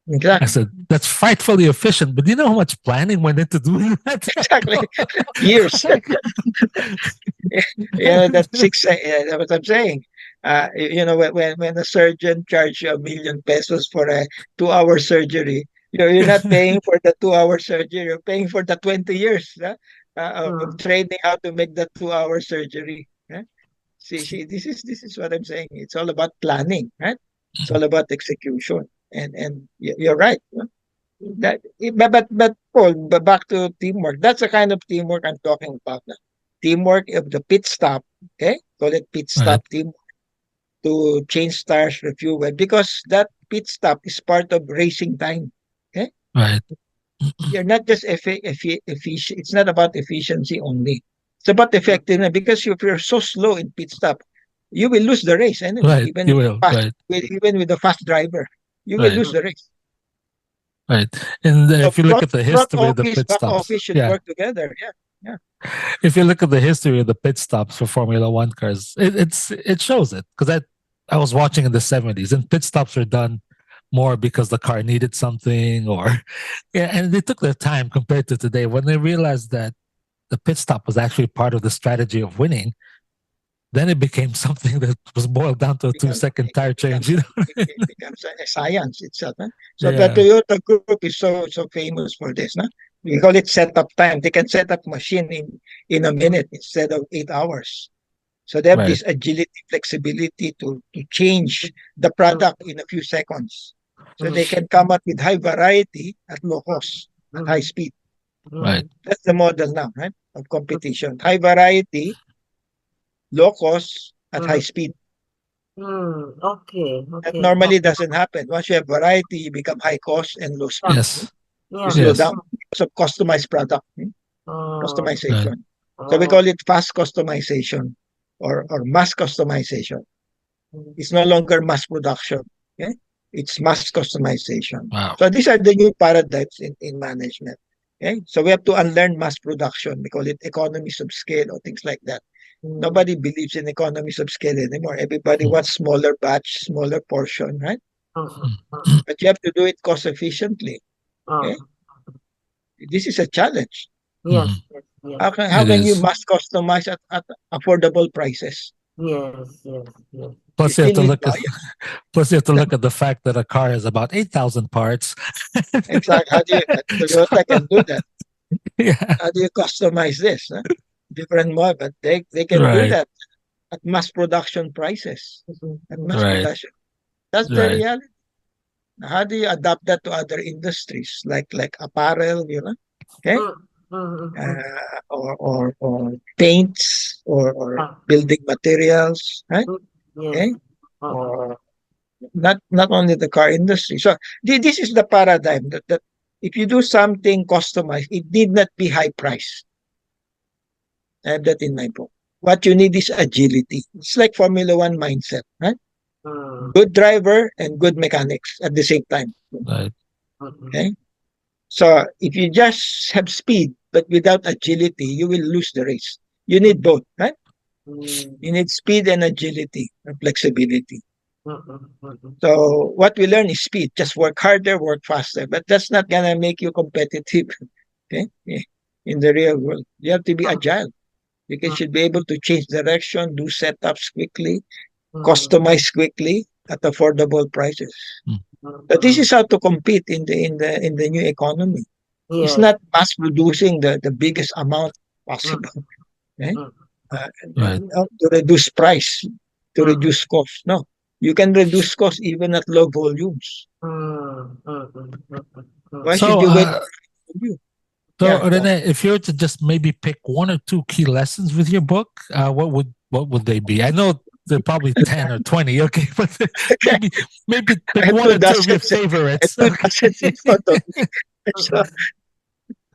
Speaker 3: I
Speaker 1: exactly
Speaker 3: said, that's frightfully efficient, but do you know how much planning went into doing that?
Speaker 1: exactly years. That's what I'm saying. When a surgeon charge you 1,000,000 pesos for a 2-hour surgery, you're not paying for the 2-hour surgery. You're paying for the 20 years of training how to make that 2-hour surgery. Huh? See, this is what I'm saying. It's all about planning, right? It's all about execution, and you're right. Huh? But Paul, back to teamwork. That's the kind of teamwork I'm talking about now. Teamwork of the pit stop, okay? Call it pit
Speaker 3: Right.
Speaker 1: stop team to change tires, refuel, because that pit stop is part of racing time. Okay?
Speaker 3: Right.
Speaker 1: You're not just efficient. It's not about efficiency only. It's about effectiveness because if you're so slow in pit stop, you will lose the race anyway.
Speaker 3: Right.
Speaker 1: Even
Speaker 3: You
Speaker 1: with
Speaker 3: will.
Speaker 1: fast,
Speaker 3: Right.
Speaker 1: even with a fast driver, you will
Speaker 3: Right.
Speaker 1: lose the race.
Speaker 3: Right. And
Speaker 1: So
Speaker 3: if you look at the
Speaker 1: front
Speaker 3: history of the
Speaker 1: office,
Speaker 3: pit
Speaker 1: back
Speaker 3: stops,
Speaker 1: office should
Speaker 3: yeah.
Speaker 1: work together. Yeah.
Speaker 3: If you look at the history of the pit stops for Formula One cars, it shows it because I was watching in the 70s, and pit stops were done more because the car needed something, or yeah, and they took their time compared to today when they realized that the pit stop was actually part of the strategy of winning. Then it became something that was boiled down to a
Speaker 1: Becomes
Speaker 3: 2-second tire change. You know?
Speaker 1: it becomes a science itself. Huh? So the
Speaker 3: Yeah.
Speaker 1: Toyota Group is so famous for this. No? We call it setup time. They can set up machine in a minute instead of 8 hours. So they have
Speaker 3: Right.
Speaker 1: this agility, flexibility to change the product in a few seconds. So they can come up with high variety at low cost, at high speed.
Speaker 3: Right.
Speaker 1: That's the model now, right? Of competition. High variety, low cost, at high speed.
Speaker 2: Okay.
Speaker 1: That
Speaker 2: Okay.
Speaker 1: normally doesn't happen. Once you have variety, you become high cost and low speed.
Speaker 3: Yes.
Speaker 1: You
Speaker 2: Yeah.
Speaker 1: slow
Speaker 3: Yes.
Speaker 1: down because of customized product,
Speaker 2: Oh,
Speaker 1: customization.
Speaker 3: Right.
Speaker 1: So we call it fast customization or mass customization. It's no longer mass production. Okay? It's mass customization.
Speaker 3: Wow.
Speaker 1: So these are the new paradigms in management. Okay? So we have to unlearn mass production. We call it economies of scale or things like that. Nobody believes in economies of scale anymore. Everybody wants smaller batch, smaller portion, right? But you have to do it cost efficiently. Okay? This is a challenge.
Speaker 2: Yes.
Speaker 3: Mhm.
Speaker 2: Yes. Yes.
Speaker 1: How
Speaker 3: It
Speaker 1: can you
Speaker 3: is.
Speaker 1: mass customize at affordable prices?
Speaker 2: Yes. Yes. Yes.
Speaker 1: You
Speaker 3: Plus, you have
Speaker 1: still
Speaker 3: to
Speaker 1: need
Speaker 3: look at
Speaker 1: buyers.
Speaker 3: plus you have to look at the fact that a car has about 8,000 parts.
Speaker 1: Exactly. How do you, Toyota can do that?
Speaker 3: Yeah.
Speaker 1: How do you customize this? Huh? Different model, but they can do
Speaker 3: Right.
Speaker 1: that at mass production prices. At mass
Speaker 3: Right.
Speaker 1: production. That's the
Speaker 3: Right.
Speaker 1: reality. How do you adapt that to other industries like apparel, okay? Or paints or building materials, right? Okay?
Speaker 2: Yes.
Speaker 1: Or not only the car industry. So this is the paradigm that if you do something customized, it need not be high price. I have that in my book. What you need is agility. It's like Formula One mindset, right? Good driver and good mechanics at the same time.
Speaker 3: Right.
Speaker 1: Okay. So if you just have speed but without agility, you will lose the race. You need both, right? You need speed and agility and flexibility. So what we learn is speed. Just work harder, work faster. But that's not gonna make you competitive. Okay. In the real world, you have to be agile because you should be able to change direction, do setups quickly, customize quickly at affordable prices. But this is how to compete in the new economy. It's
Speaker 2: Yes.
Speaker 1: not mass producing the biggest amount possible. Okay?
Speaker 3: Right.
Speaker 1: To reduce price, to reduce cost. No, you can reduce cost even at low volumes. Why should
Speaker 3: So,
Speaker 1: you wait for volume?
Speaker 3: so
Speaker 1: Yeah,
Speaker 3: Rene, if you were to just maybe pick one or two key lessons with your book, what would they be? I know there are probably 10 or 20, okay, but maybe
Speaker 1: I
Speaker 3: pick
Speaker 1: have
Speaker 3: one
Speaker 1: two
Speaker 3: or two of your
Speaker 1: dozens. I have
Speaker 3: favorites.
Speaker 1: two dozens in front of me. So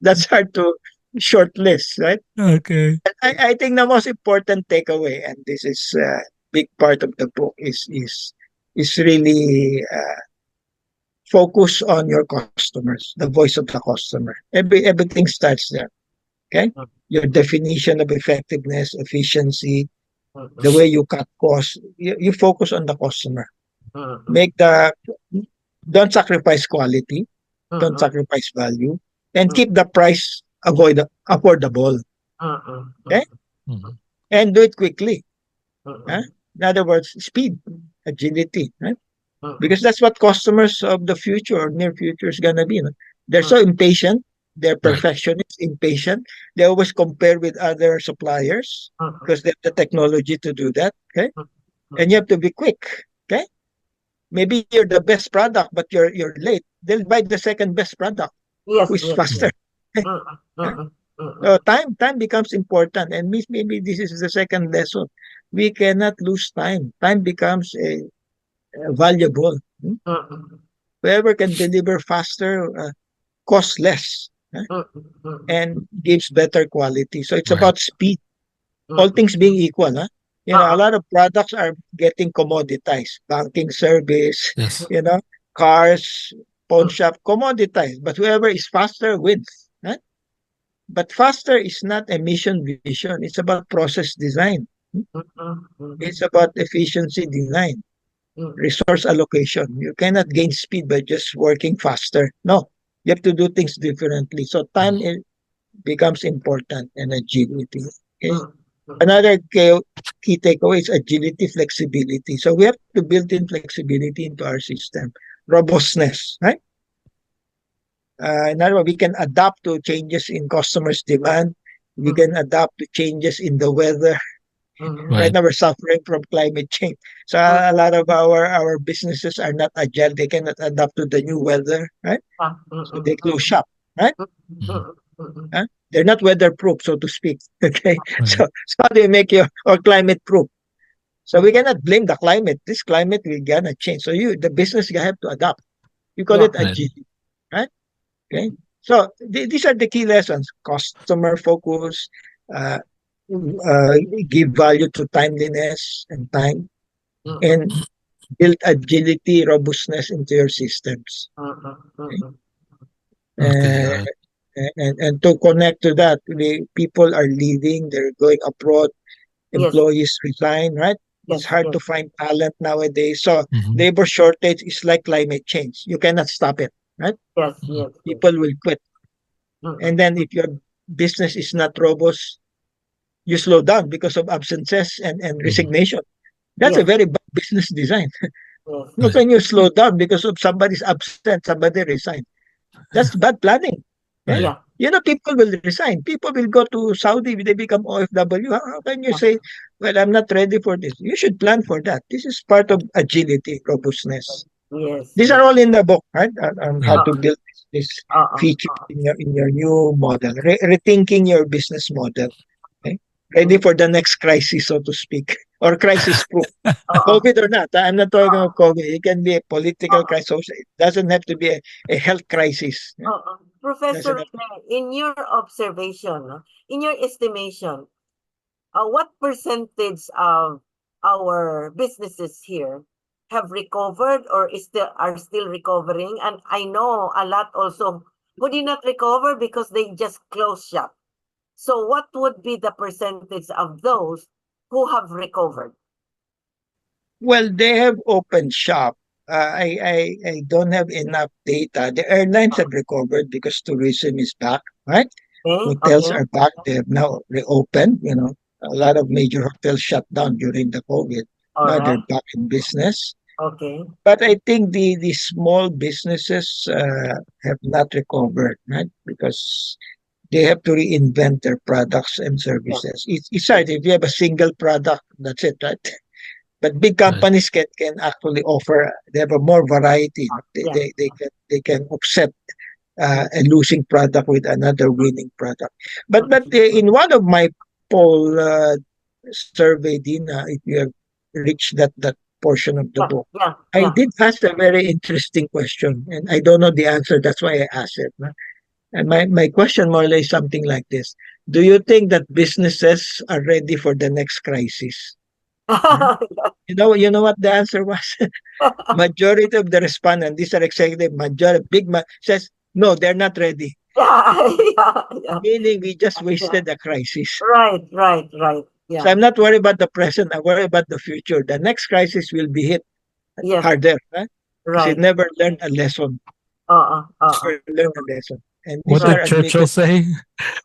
Speaker 1: that's hard to shortlist, right?
Speaker 3: Okay.
Speaker 1: I think the most important takeaway, and this is a big part of the book, is really focus on your customers, the voice of the customer. Everything starts there. Okay, your definition of effectiveness, efficiency, the way you cut costs. You focus on the customer. Don't sacrifice quality, don't sacrifice value, and keep the price affordable. Okay, and do it quickly. Huh? In other words, speed, agility, right? Because that's what customers of the future or near future is gonna be. No? They're so impatient. They're
Speaker 3: Right.
Speaker 1: perfectionists, impatient. They always compare with other suppliers because they have the technology to do that. Okay, and you have to be quick. Okay, maybe you're the best product, but you're late. They'll buy the second best product,
Speaker 2: Yes.
Speaker 1: who is
Speaker 2: Yes.
Speaker 1: faster. So time becomes important, and maybe this is the second lesson. We cannot lose time. Time becomes valuable. Whoever can deliver faster, costs less, and gives better quality. So it's
Speaker 3: Right.
Speaker 1: about speed. all things being equal, huh? A
Speaker 2: Uh-uh.
Speaker 1: lot of products are getting commoditized. Banking service,
Speaker 3: Yes.
Speaker 1: cars, pawn
Speaker 2: Mm.
Speaker 1: shop, commoditized. But whoever is faster wins. Huh? But faster is not a mission vision. It's about process design. It's
Speaker 2: Mhm.
Speaker 1: about efficiency design,
Speaker 2: Mm.
Speaker 1: resource allocation. You cannot gain speed by just working faster. No, you have to do things differently. So time becomes important and agility. Okay?
Speaker 2: Mm. Mm.
Speaker 1: Another key takeaway is agility, flexibility. So we have to build in flexibility into our system, robustness, right? In other words, we can adapt to changes in customers' demand. We
Speaker 2: Mm.
Speaker 1: can adapt to changes in the weather.
Speaker 2: Mhm.
Speaker 1: Right
Speaker 3: Right.
Speaker 1: now, we're suffering from climate change. So a lot of our businesses are not agile. They cannot adapt to the new weather, right?
Speaker 2: Ah,
Speaker 1: So they close
Speaker 2: mm.
Speaker 1: shop, right?
Speaker 3: Mhm.
Speaker 1: Huh? They're not weatherproof, so to speak. Okay,
Speaker 3: Right.
Speaker 1: so how do you make your or climate proof? So we
Speaker 2: Mm.
Speaker 1: cannot blame the climate. This climate will gonna change. So the business you have to adapt. You call
Speaker 2: Yeah.
Speaker 1: it
Speaker 3: Right.
Speaker 1: agility, right? Okay. So these are the key lessons: customer focus, uh, uh, give value to timeliness and time,
Speaker 2: Mm.
Speaker 1: and build agility, robustness into your systems. Okay?
Speaker 2: Mm.
Speaker 3: Okay.
Speaker 1: Uh, and to connect to that, people are leaving, they're going abroad,
Speaker 2: Yes.
Speaker 1: employees resign, right? It's
Speaker 2: Yes.
Speaker 1: hard
Speaker 2: Yes.
Speaker 1: to find talent nowadays. So
Speaker 3: Mhm.
Speaker 1: labor shortage is like climate change. You cannot stop it, right?
Speaker 2: Yes.
Speaker 3: Mhm.
Speaker 2: Yes. Yes.
Speaker 1: People will quit. And
Speaker 2: Mm.
Speaker 1: then if your business is not robust, you slow down because of absences and
Speaker 3: Mhm.
Speaker 1: resignation. That's a
Speaker 2: Yes.
Speaker 1: very bad business design.
Speaker 2: Yes.
Speaker 1: How
Speaker 3: Right.
Speaker 1: can you slow down because of somebody's absent, somebody resigned? That's bad planning. Okay?
Speaker 3: Right.
Speaker 2: Yeah.
Speaker 1: People will resign. People will go to Saudi, they become OFW. How can you
Speaker 2: Yeah.
Speaker 1: say, well, I'm not ready for this? You should plan for that. This is part of agility, robustness.
Speaker 2: Yes.
Speaker 1: These are
Speaker 2: Yes.
Speaker 1: all in the book, right? On how
Speaker 3: Right.
Speaker 1: to build this
Speaker 2: Uh-uh.
Speaker 1: feature in your new model, rethinking your business model. Okay? Ready
Speaker 2: Mm.
Speaker 1: for the next crisis, so to speak, or crisis proof.
Speaker 2: Uh-uh.
Speaker 1: COVID or not, I'm not talking
Speaker 2: Uh-uh.
Speaker 1: about COVID. It can be a political
Speaker 2: Uh-uh.
Speaker 1: crisis. It doesn't have to be a health crisis. Yeah?
Speaker 2: Professor
Speaker 1: Doesn't have.
Speaker 2: Rene, in your observation, in your estimation, what percentage of our businesses here have recovered or are still recovering? And I know a lot also who did not recover because they just closed shop. So what would be the percentage of those who have recovered?
Speaker 1: Well, they have opened shop. I don't have enough data. The airlines have recovered because tourism is back, right?
Speaker 2: Okay,
Speaker 1: Hotels
Speaker 2: okay,
Speaker 1: are back. They have now reopened. A lot of major hotels shut down during the COVID.
Speaker 2: all
Speaker 1: Now they're
Speaker 2: right,
Speaker 1: back in business.
Speaker 2: okay.
Speaker 1: But I think the small businesses have not recovered, right? Because they have to reinvent their products and
Speaker 2: Yeah,
Speaker 1: services. It's hard. If you have a single product, that's it, right? But big
Speaker 3: Right.
Speaker 1: companies can actually offer. They have a more variety.
Speaker 2: yeah.
Speaker 1: They can offset a losing product with another winning product. But in one of my poll survey, Dina, if you have reached that portion of the
Speaker 2: Yeah,
Speaker 1: book,
Speaker 2: yeah,
Speaker 1: I
Speaker 2: yeah.
Speaker 1: did ask a very interesting question, and I don't know the answer. That's why I asked it. No? And my question more or less something like this: do you think that businesses are ready for the next crisis? Hmm? You know what the answer was? Majority of the respondents, these are executive, majority, says no, they're not ready.
Speaker 2: Yeah, yeah, yeah,
Speaker 1: Meaning we just
Speaker 2: yeah.
Speaker 1: wasted a crisis.
Speaker 2: Right, right, right.
Speaker 1: So
Speaker 2: Yeah.
Speaker 1: I'm not worried about the present. I'm worried about the future. The next crisis will be hit
Speaker 2: Yes,
Speaker 1: harder, huh? Because it
Speaker 2: right.
Speaker 1: never learned a lesson.
Speaker 2: Uh-uh, uh-uh.
Speaker 1: Never learned a lesson. And these
Speaker 3: What
Speaker 1: are
Speaker 3: did
Speaker 2: Right.
Speaker 3: Churchill
Speaker 1: admitted.
Speaker 3: say?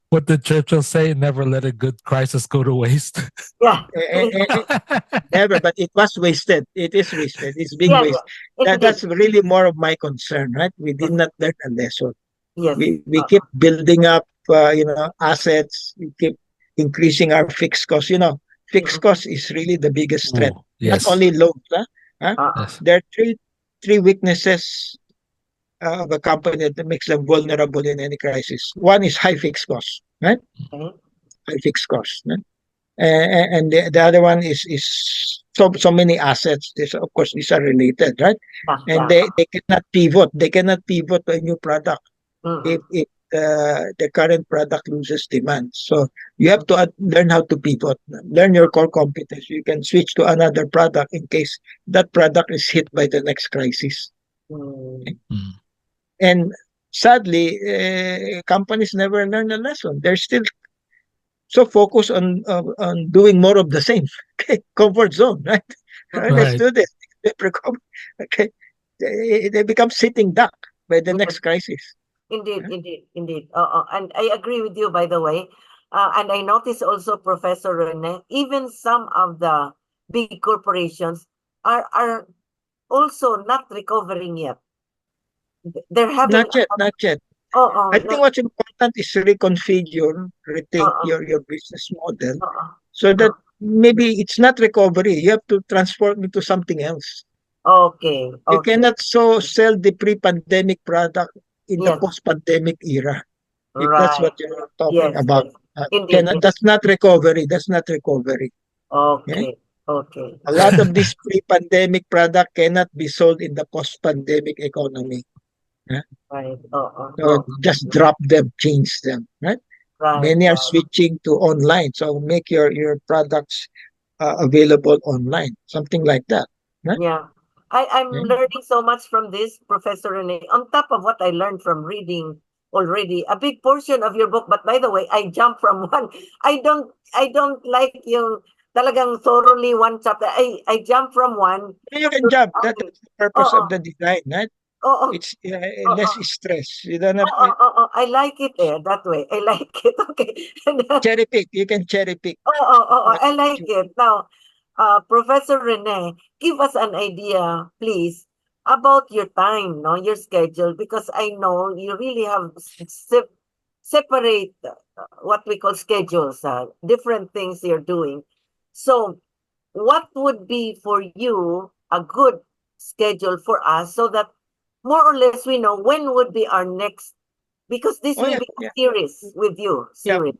Speaker 3: What did Churchill say? Never let a good crisis go to waste.
Speaker 2: Yeah.
Speaker 1: eh, eh, eh, Never, but it was wasted. It is wasted. It's being
Speaker 2: Yeah,
Speaker 1: wasted.
Speaker 2: yeah. It
Speaker 1: That's
Speaker 2: did.
Speaker 1: really more of my concern, right? We did
Speaker 2: Yes,
Speaker 1: not learn a lesson.
Speaker 2: yes.
Speaker 1: We keep building up, assets. We keep increasing our fixed costs. Fixed
Speaker 2: Mm-mm.
Speaker 1: cost is really the biggest threat.
Speaker 3: Oh,
Speaker 1: Not
Speaker 3: yes.
Speaker 1: only loans, huh? Huh?
Speaker 2: Uh-uh.
Speaker 3: Yes.
Speaker 1: There are three weaknesses of a company that makes them vulnerable in any crisis. One is high fixed costs, right?
Speaker 2: Okay.
Speaker 1: High fixed costs. Right? And the other one is so many assets. Of course, these are related, right?
Speaker 2: Yeah,
Speaker 1: And
Speaker 2: yeah.
Speaker 1: they cannot pivot. They cannot pivot to a new product if
Speaker 2: Mm-mm.
Speaker 1: the current product loses demand. So you have to learn how to pivot, learn your core competence. You can switch to another product in case that product is hit by the next crisis.
Speaker 2: Mm.
Speaker 3: Mm.
Speaker 1: And sadly, companies never learn a lesson. They're still so focused on doing more of the same. Okay, comfort zone, right? Let's
Speaker 3: Right.
Speaker 1: do this. Okay, they become sitting duck by the
Speaker 2: Yes,
Speaker 1: next crisis.
Speaker 2: indeed, indeed, indeed. And I agree with you, by the way. And I notice also, Professor Rene, even some of the big corporations are also not recovering yet. They're having,
Speaker 1: Not yet, not yet. I think
Speaker 2: not,
Speaker 1: what's important is reconfigure, rethink
Speaker 2: uh,
Speaker 1: your business model
Speaker 2: uh,
Speaker 1: so that
Speaker 2: uh,
Speaker 1: maybe it's not recovery. You have to transform into something else.
Speaker 2: okay,
Speaker 1: You
Speaker 2: okay.
Speaker 1: cannot sell the pre-pandemic product in the
Speaker 2: Yes,
Speaker 1: post-pandemic era. If that's
Speaker 2: right.
Speaker 1: what you're talking
Speaker 2: Yes,
Speaker 1: about.
Speaker 2: yes. Indeed, indeed.
Speaker 1: That's not recovery. That's not recovery. Okay?
Speaker 2: Okay, okay.
Speaker 1: A lot of this pre-pandemic product cannot be sold in the post-pandemic economy. Yeah?
Speaker 2: Right.
Speaker 1: So just drop them, change them. Right?
Speaker 2: Right,
Speaker 1: Many are
Speaker 2: right.
Speaker 1: switching to online. So make your products available online. Something like that. Right?
Speaker 2: Yeah. I'm
Speaker 1: Yeah.
Speaker 2: learning so much from this, Professor Rene, on top of what I learned from reading already. A big portion of your book, but by the way, I jump from one. I don't like yung talagang thoroughly one chapter. I jump from one
Speaker 1: You can
Speaker 2: to the
Speaker 1: jump.
Speaker 2: other.
Speaker 1: That's the purpose
Speaker 2: Oo,
Speaker 1: of the design. Right?
Speaker 2: oo,
Speaker 1: It's
Speaker 2: oo.
Speaker 1: less stress. You don't have
Speaker 2: Oo. I like it that way. I like it. Okay.
Speaker 1: cherry pick. You can cherry pick what
Speaker 2: I like
Speaker 1: you
Speaker 2: it. Now, Professor Rene, give us an idea, please, about your time, no, your schedule, because I know you really have separate what we call schedules, different things you're doing. So, what would be for you a good schedule for us so that more or less we know when would be our next, because this
Speaker 1: Oh
Speaker 2: will
Speaker 1: yeah,
Speaker 2: be a
Speaker 1: yeah,
Speaker 2: series with you,
Speaker 1: yeah.
Speaker 2: series.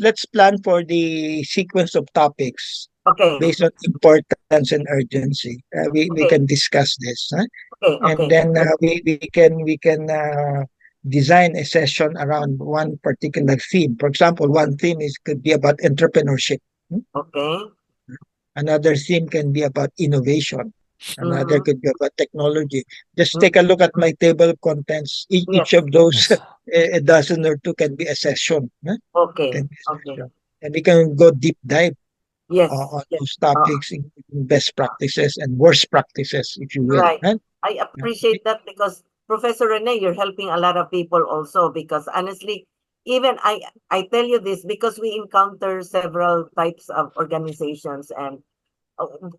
Speaker 1: Let's plan for the sequence of topics
Speaker 2: Okay,
Speaker 1: based on importance and urgency. We
Speaker 2: okay,
Speaker 1: can discuss this, huh?
Speaker 2: okay,
Speaker 1: And
Speaker 2: okay.
Speaker 1: then we can design a session around one particular theme. For example, one theme is could be about entrepreneurship. Hmm?
Speaker 2: Okay.
Speaker 1: Another theme can be about innovation. Another
Speaker 2: Mm-hmm.
Speaker 1: could be about technology. Just take a
Speaker 2: Mm-hmm.
Speaker 1: look at my table of contents. Each
Speaker 2: Yes.
Speaker 1: of those,
Speaker 3: Yes.
Speaker 1: a dozen or two, can be a session. Huh?
Speaker 2: Okay.
Speaker 1: Can be a
Speaker 2: Okay.
Speaker 1: session. And we can go deep dive
Speaker 2: Yes.
Speaker 1: on
Speaker 2: Yes.
Speaker 1: those topics, including best practices and worst practices, if you will.
Speaker 2: Right.
Speaker 1: Right?
Speaker 2: I appreciate that because Professor Rene, you're helping a lot of people also because honestly, even I tell you this because we encounter several types of organizations and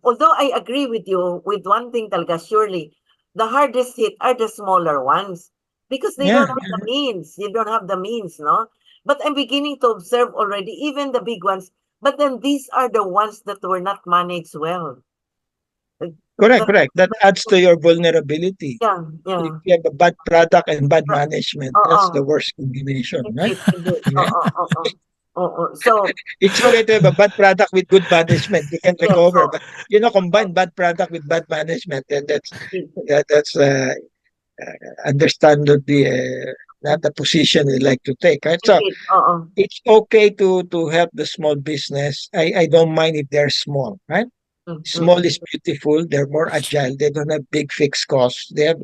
Speaker 2: although I agree with you with one thing talaga surely the hardest hit are the smaller ones because they don't
Speaker 1: Yeah.
Speaker 2: have the means. You don't have the means, no? But I'm beginning to observe already even the big ones. But then these are the ones that were not managed well.
Speaker 1: Correct,
Speaker 2: That,
Speaker 1: correct. That adds to your vulnerability.
Speaker 2: yeah,
Speaker 1: So if
Speaker 2: yeah.
Speaker 1: you have a bad product and bad management, that's the
Speaker 2: Oo.
Speaker 1: worst combination, right?
Speaker 2: Indeed, indeed.
Speaker 1: Yeah.
Speaker 2: Oo. So,
Speaker 1: It's
Speaker 2: but
Speaker 1: okay to have a bad product with good management. You can
Speaker 2: yes,
Speaker 1: recover,
Speaker 2: so
Speaker 1: but combine bad product with bad management, then
Speaker 2: indeed,
Speaker 1: that's understandably not the position we like to take, right? So
Speaker 2: indeed. Oo.
Speaker 1: it's okay to help the small business. I don't mind if they're small, right? Small
Speaker 2: Mm.
Speaker 1: is beautiful. They're more agile. They don't have big fixed costs.
Speaker 2: Yes,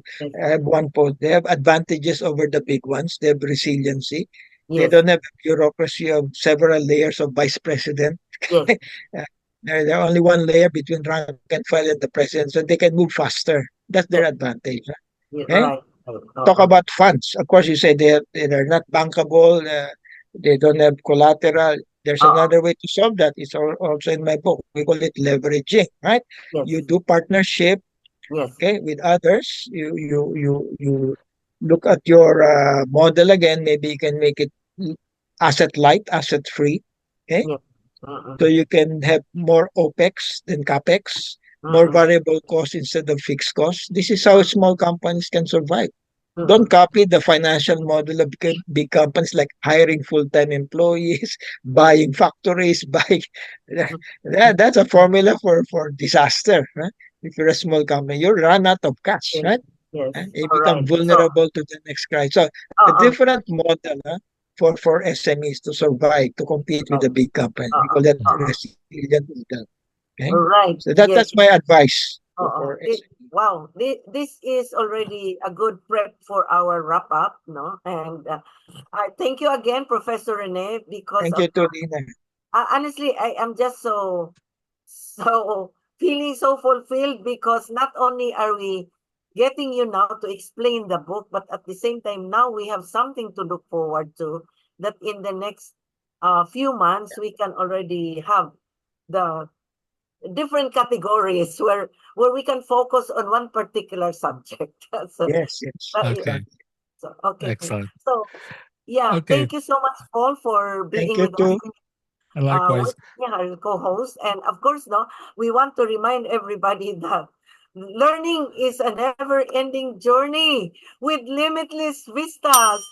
Speaker 1: They have advantages over the big ones. They have resiliency. They
Speaker 2: yes,
Speaker 1: don't have a bureaucracy of several layers of vice president.
Speaker 2: yes.
Speaker 1: They're only one layer between rank and file and the president, so they can move faster. That's their
Speaker 2: Yes,
Speaker 1: advantage. Okay?
Speaker 2: right. Right.
Speaker 1: Talk
Speaker 2: Oo.
Speaker 1: about funds. Of course, you say they're not bankable. They don't have collateral. There's
Speaker 2: Oo.
Speaker 1: another way to solve that. It's also in my book. We call it leveraging, right? You
Speaker 2: Yes,
Speaker 1: do partnership,
Speaker 2: yes,
Speaker 1: okay, with others. You look at your model again. Maybe you can make it asset light, asset free, okay?
Speaker 2: yes.
Speaker 1: So you can have more OPEX than CAPEX, more
Speaker 2: Mm.
Speaker 1: variable cost instead of fixed cost. This is how small companies can survive. Don't
Speaker 2: Mm.
Speaker 1: copy the financial model of big companies like hiring full-time employees, buying factories, buying that's a formula for disaster. Right? If you're a small company, you run out of cash,
Speaker 2: Yes,
Speaker 1: right?
Speaker 2: Yes.
Speaker 1: They
Speaker 2: All
Speaker 1: become
Speaker 2: right. So,
Speaker 1: vulnerable to the next crisis. So a
Speaker 2: uh-uh,
Speaker 1: different model for SMEs to survive, to compete with the
Speaker 2: right.
Speaker 1: big company. We call
Speaker 2: Uh-uh,
Speaker 1: that
Speaker 2: uh-uh.
Speaker 1: resilient model. Okay,
Speaker 2: All right.
Speaker 1: so
Speaker 2: Yes.
Speaker 1: that's my advice
Speaker 2: Uh-uh.
Speaker 1: for SME.
Speaker 2: Wow. This is already a good prep for our wrap up, no? And I thank you again, Professor Rene, because
Speaker 1: Thank
Speaker 2: of
Speaker 1: you, Torina.
Speaker 2: honestly, I am just so feeling so fulfilled because not only are we getting you now to explain the book, but at the same time now we have something to look forward to, that in the next few months we can already have the different categories where we can focus on one particular subject. So,
Speaker 1: Yes, yes,
Speaker 2: yeah.
Speaker 3: Okay,
Speaker 1: exactly.
Speaker 2: So okay.
Speaker 3: excellent.
Speaker 2: So yeah,
Speaker 3: Okay,
Speaker 2: thank you so much, Paul, for
Speaker 1: Thank
Speaker 2: being
Speaker 1: you
Speaker 2: with us,
Speaker 1: too.
Speaker 3: likewise.
Speaker 2: with our co-host. And of course, no, we want to remind everybody that learning is a never-ending journey with limitless vistas.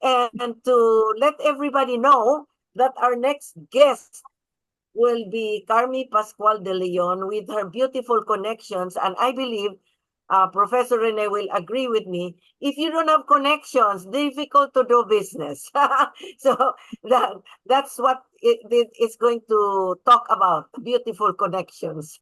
Speaker 2: And to let everybody know that our next guest will be Carmi Pascual de Leon with her beautiful connections. And I believe Professor Rene will agree with me. If you don't have connections, difficult to do business. So that's what it's going to talk about, beautiful connections.